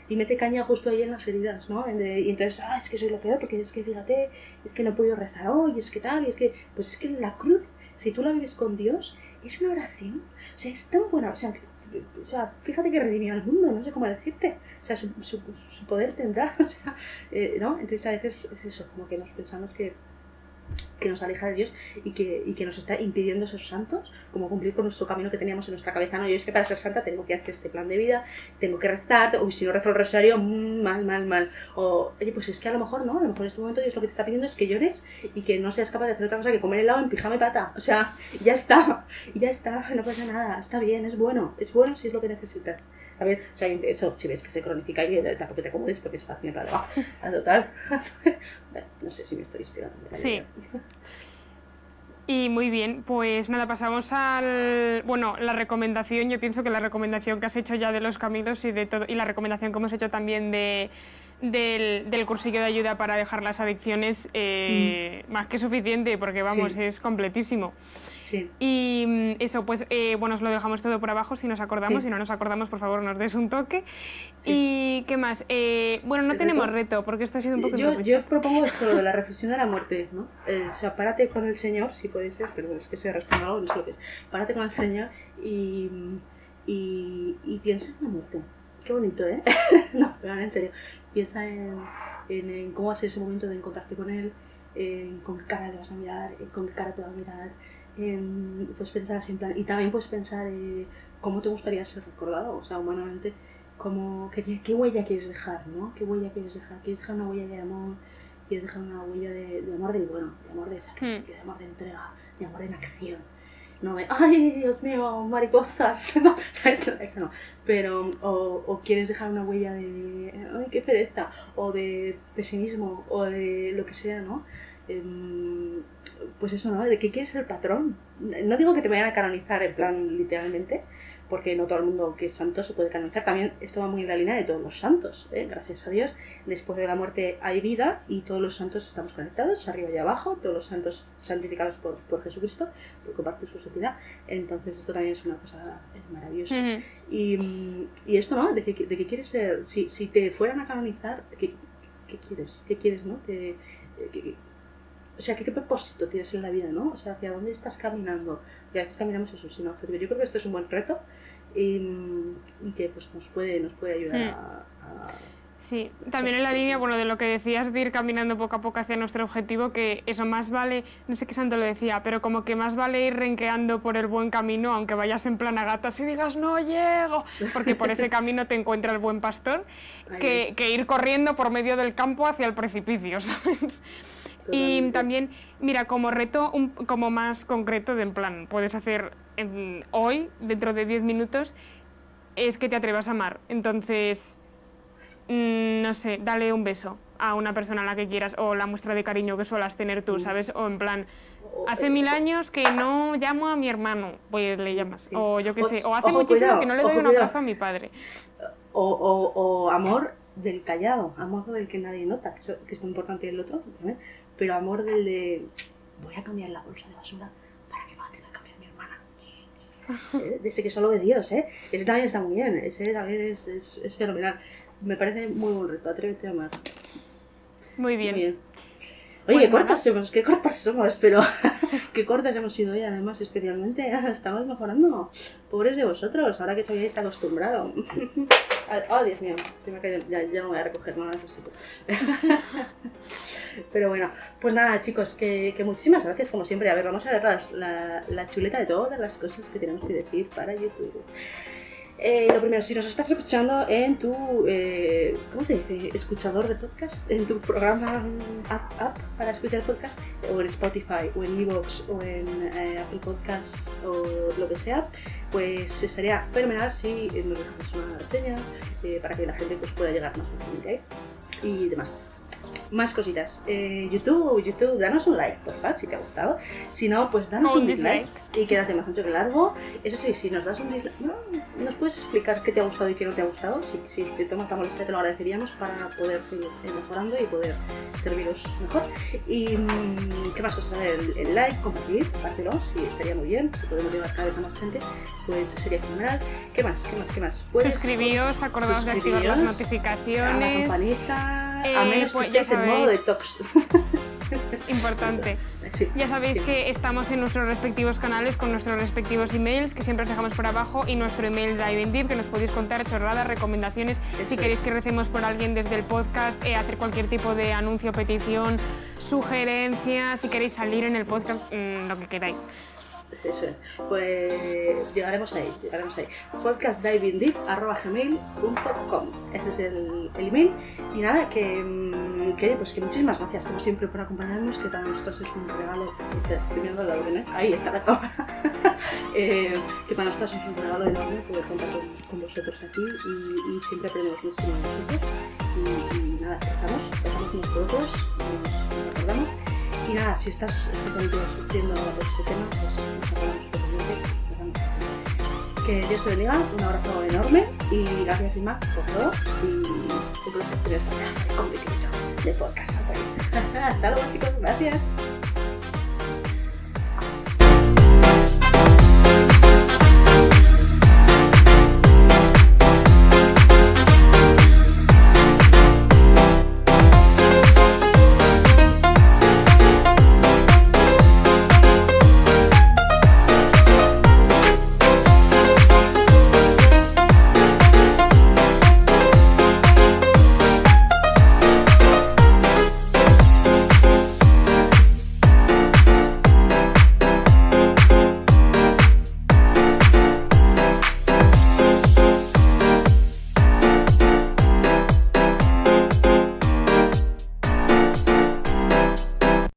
y mete caña justo ahí en las heridas, ¿no? Y entonces, es que soy lo peor, porque es que fíjate, es que no he podido rezar hoy, es que tal, y es que, pues es que la cruz, si tú la vives con Dios, es una oración, o sea, es tan buena, o sea, fíjate que redimió al mundo, no sé cómo decirte, o sea, su poder tendrá, o sea, ¿no? Entonces a veces es eso, como que nos pensamos que nos aleja de Dios y que nos está impidiendo ser santos, como cumplir con nuestro camino que teníamos en nuestra cabeza. No, yo es que para ser santa tengo que hacer este plan de vida, tengo que rezar, o si no rezo el rosario, mal. O, oye, pues es que a lo mejor no, a lo mejor en este momento Dios lo que te está pidiendo es que llores y que no seas capaz de hacer otra cosa que comer helado en pijama y pata. O sea, ya está, no pasa nada, está bien, es bueno si es lo que necesitas. A ver, o sea, eso, si ves que se cronifica y tampoco te acomodes porque es fácil para abajo. Total. No sé si me estoy inspirando. Sí. Y muy bien, pues nada, pasamos la recomendación. Yo pienso que la recomendación que has hecho ya de los caminos y de todo, y la recomendación que hemos hecho también del cursillo de ayuda para dejar las adicciones, más que suficiente, porque vamos, es completísimo. Sí. Y eso, pues os lo dejamos todo por abajo si nos acordamos. Si no nos acordamos, por favor, nos des un toque. ¿Y qué más? No tenemos reto, porque esto ha sido un poco yo propongo esto, lo de la reflexión de la muerte, ¿no? O sea, párate con el Señor, si puede ser, pero es que estoy arrastrando algo, no sé lo que es. Párate con el Señor y piensa en la muerte. Qué bonito, ¿eh? No, pero en serio. Piensa en cómo va a ser ese momento de encontrarte con Él, con qué cara le vas a mirar, con qué cara te va a mirar. Pues pensar así en plan, y también pues pensar cómo te gustaría ser recordado, o sea, humanamente, qué huella quieres dejar, ¿no? ¿Qué huella quieres dejar? ¿Quieres dejar una huella de amor? ¿Quieres dejar una huella de amor del bueno, de amor de sacrificio, de amor de entrega, de amor en acción? No de, ¡ay, Dios mío, mariposas! No, eso no. Pero, o quieres dejar una huella de, ¡ay, qué pereza! O de pesimismo, o de lo que sea, ¿no? Pues eso, ¿no? ¿De qué quieres ser patrón? No digo que te vayan a canonizar en plan literalmente, porque no todo el mundo que es santo se puede canonizar. También esto va muy en la línea de todos los santos, ¿eh? Gracias a Dios, después de la muerte hay vida y todos los santos estamos conectados, arriba y abajo, todos los santos santificados por Jesucristo, por compartir su santidad. Entonces esto también es una cosa maravillosa. Y esto, ¿no? ¿De qué quieres ser? Si te fueran a canonizar, ¿qué quieres? ¿Qué quieres, no? O sea, ¿qué propósito tienes en la vida, no? O sea, ¿hacia dónde estás caminando? Y a veces caminamos eso, sin objetivo. Yo creo que esto es un buen reto y que pues nos puede ayudar a... Sí, también en la línea, de lo que decías de ir caminando poco a poco hacia nuestro objetivo, que eso más vale, no sé qué santo lo decía, pero como que más vale ir renqueando por el buen camino, aunque vayas en plan a gatas y digas, no llego, porque por ese camino te encuentra el buen pastor, que ir corriendo por medio del campo hacia el precipicio, ¿sabes? Y también, mira, como reto como más concreto, de en plan, puedes hacer hoy, dentro de 10 minutos, es que te atrevas a amar. Entonces, no sé, dale un beso a una persona a la que quieras, o la muestra de cariño que suelas tener tú, ¿sabes? O en plan, hace 1000 años que no llamo a mi hermano, pues le llamas. O yo qué sé, o hace muchísimo que no le doy un abrazo a mi padre. O amor del callado, amor del que nadie nota, que es muy importante el otro, ¿eh? Pero amor del de, voy a cambiar la bolsa de basura para que no la tenga que cambiar mi hermana. De ese que solo ve Dios, ¿eh? Ese también está muy bien, ese también es fenomenal. Me parece muy buen reto, atrévete a amar. Muy bien. Oye, pues qué cortas somos, pero qué cortas hemos sido hoy, además, especialmente. Estamos mejorando. Pobres de vosotros, ahora que os habéis acostumbrado. Oh, Dios mío, se me ha caído. Ya no voy a recoger nada de eso. Pero bueno, pues nada, chicos, que muchísimas gracias, como siempre. A ver, vamos a ver la chuleta de todas las cosas que tenemos que decir para YouTube. Lo primero, si nos estás escuchando en tu, ¿cómo se dice? Escuchador de podcast, en tu programa app para escuchar podcast, o en Spotify, o en iVoox, o en Apple Podcasts, o lo que sea, pues estaría fenomenal si nos dejas una reseña para que la gente pues, pueda llegar más fácilmente y demás. Más cositas. YouTube, danos un like, por favor, si te ha gustado. Si no, pues danos un dislike y quédate más ancho que largo. Eso sí, si nos das un dislike, nos puedes explicar qué te ha gustado y qué no te ha gustado. Si te tomas la molestia, te lo agradeceríamos para poder seguir mejorando y poder serviros mejor. Y qué más cosas, el like, compartir, compártelo, sí, estaría muy bien. Si podemos llegar cada vez a más gente, pues sería fenomenal. ¿Qué más? Pues, suscribíos, acordaos de activar las notificaciones. A la campanita. A menos pues que estés en modo detox. Importante. Sí. Ya sabéis que estamos en nuestros respectivos canales con nuestros respectivos emails que siempre os dejamos por abajo y nuestro email Diving Deep que nos podéis contar chorradas, recomendaciones, si queréis que recemos por alguien desde el podcast, hacer cualquier tipo de anuncio, petición, sugerencia, si queréis salir en el podcast, lo que queráis. Eso es, pues llegaremos ahí. podcastdivingdeep@gmail.com. Ese es el email. Y nada, que muchísimas gracias como siempre por acompañarnos, que para nosotros es un regalo. Estoy viendo la orden, ahí está la cámara. Que para nosotros es un regalo enorme poder contar con vosotros aquí y siempre aprendemos muchísimo de vosotros. Y nada, estamos nosotros, nos acordamos. Y nada, si estás discutiendo ahora por este tema, pues nos acordamos totalmente. Que Dios te bendiga, un abrazo enorme y gracias Inma por todo y un placer tener esta de podcast. Hasta luego chicos, gracias.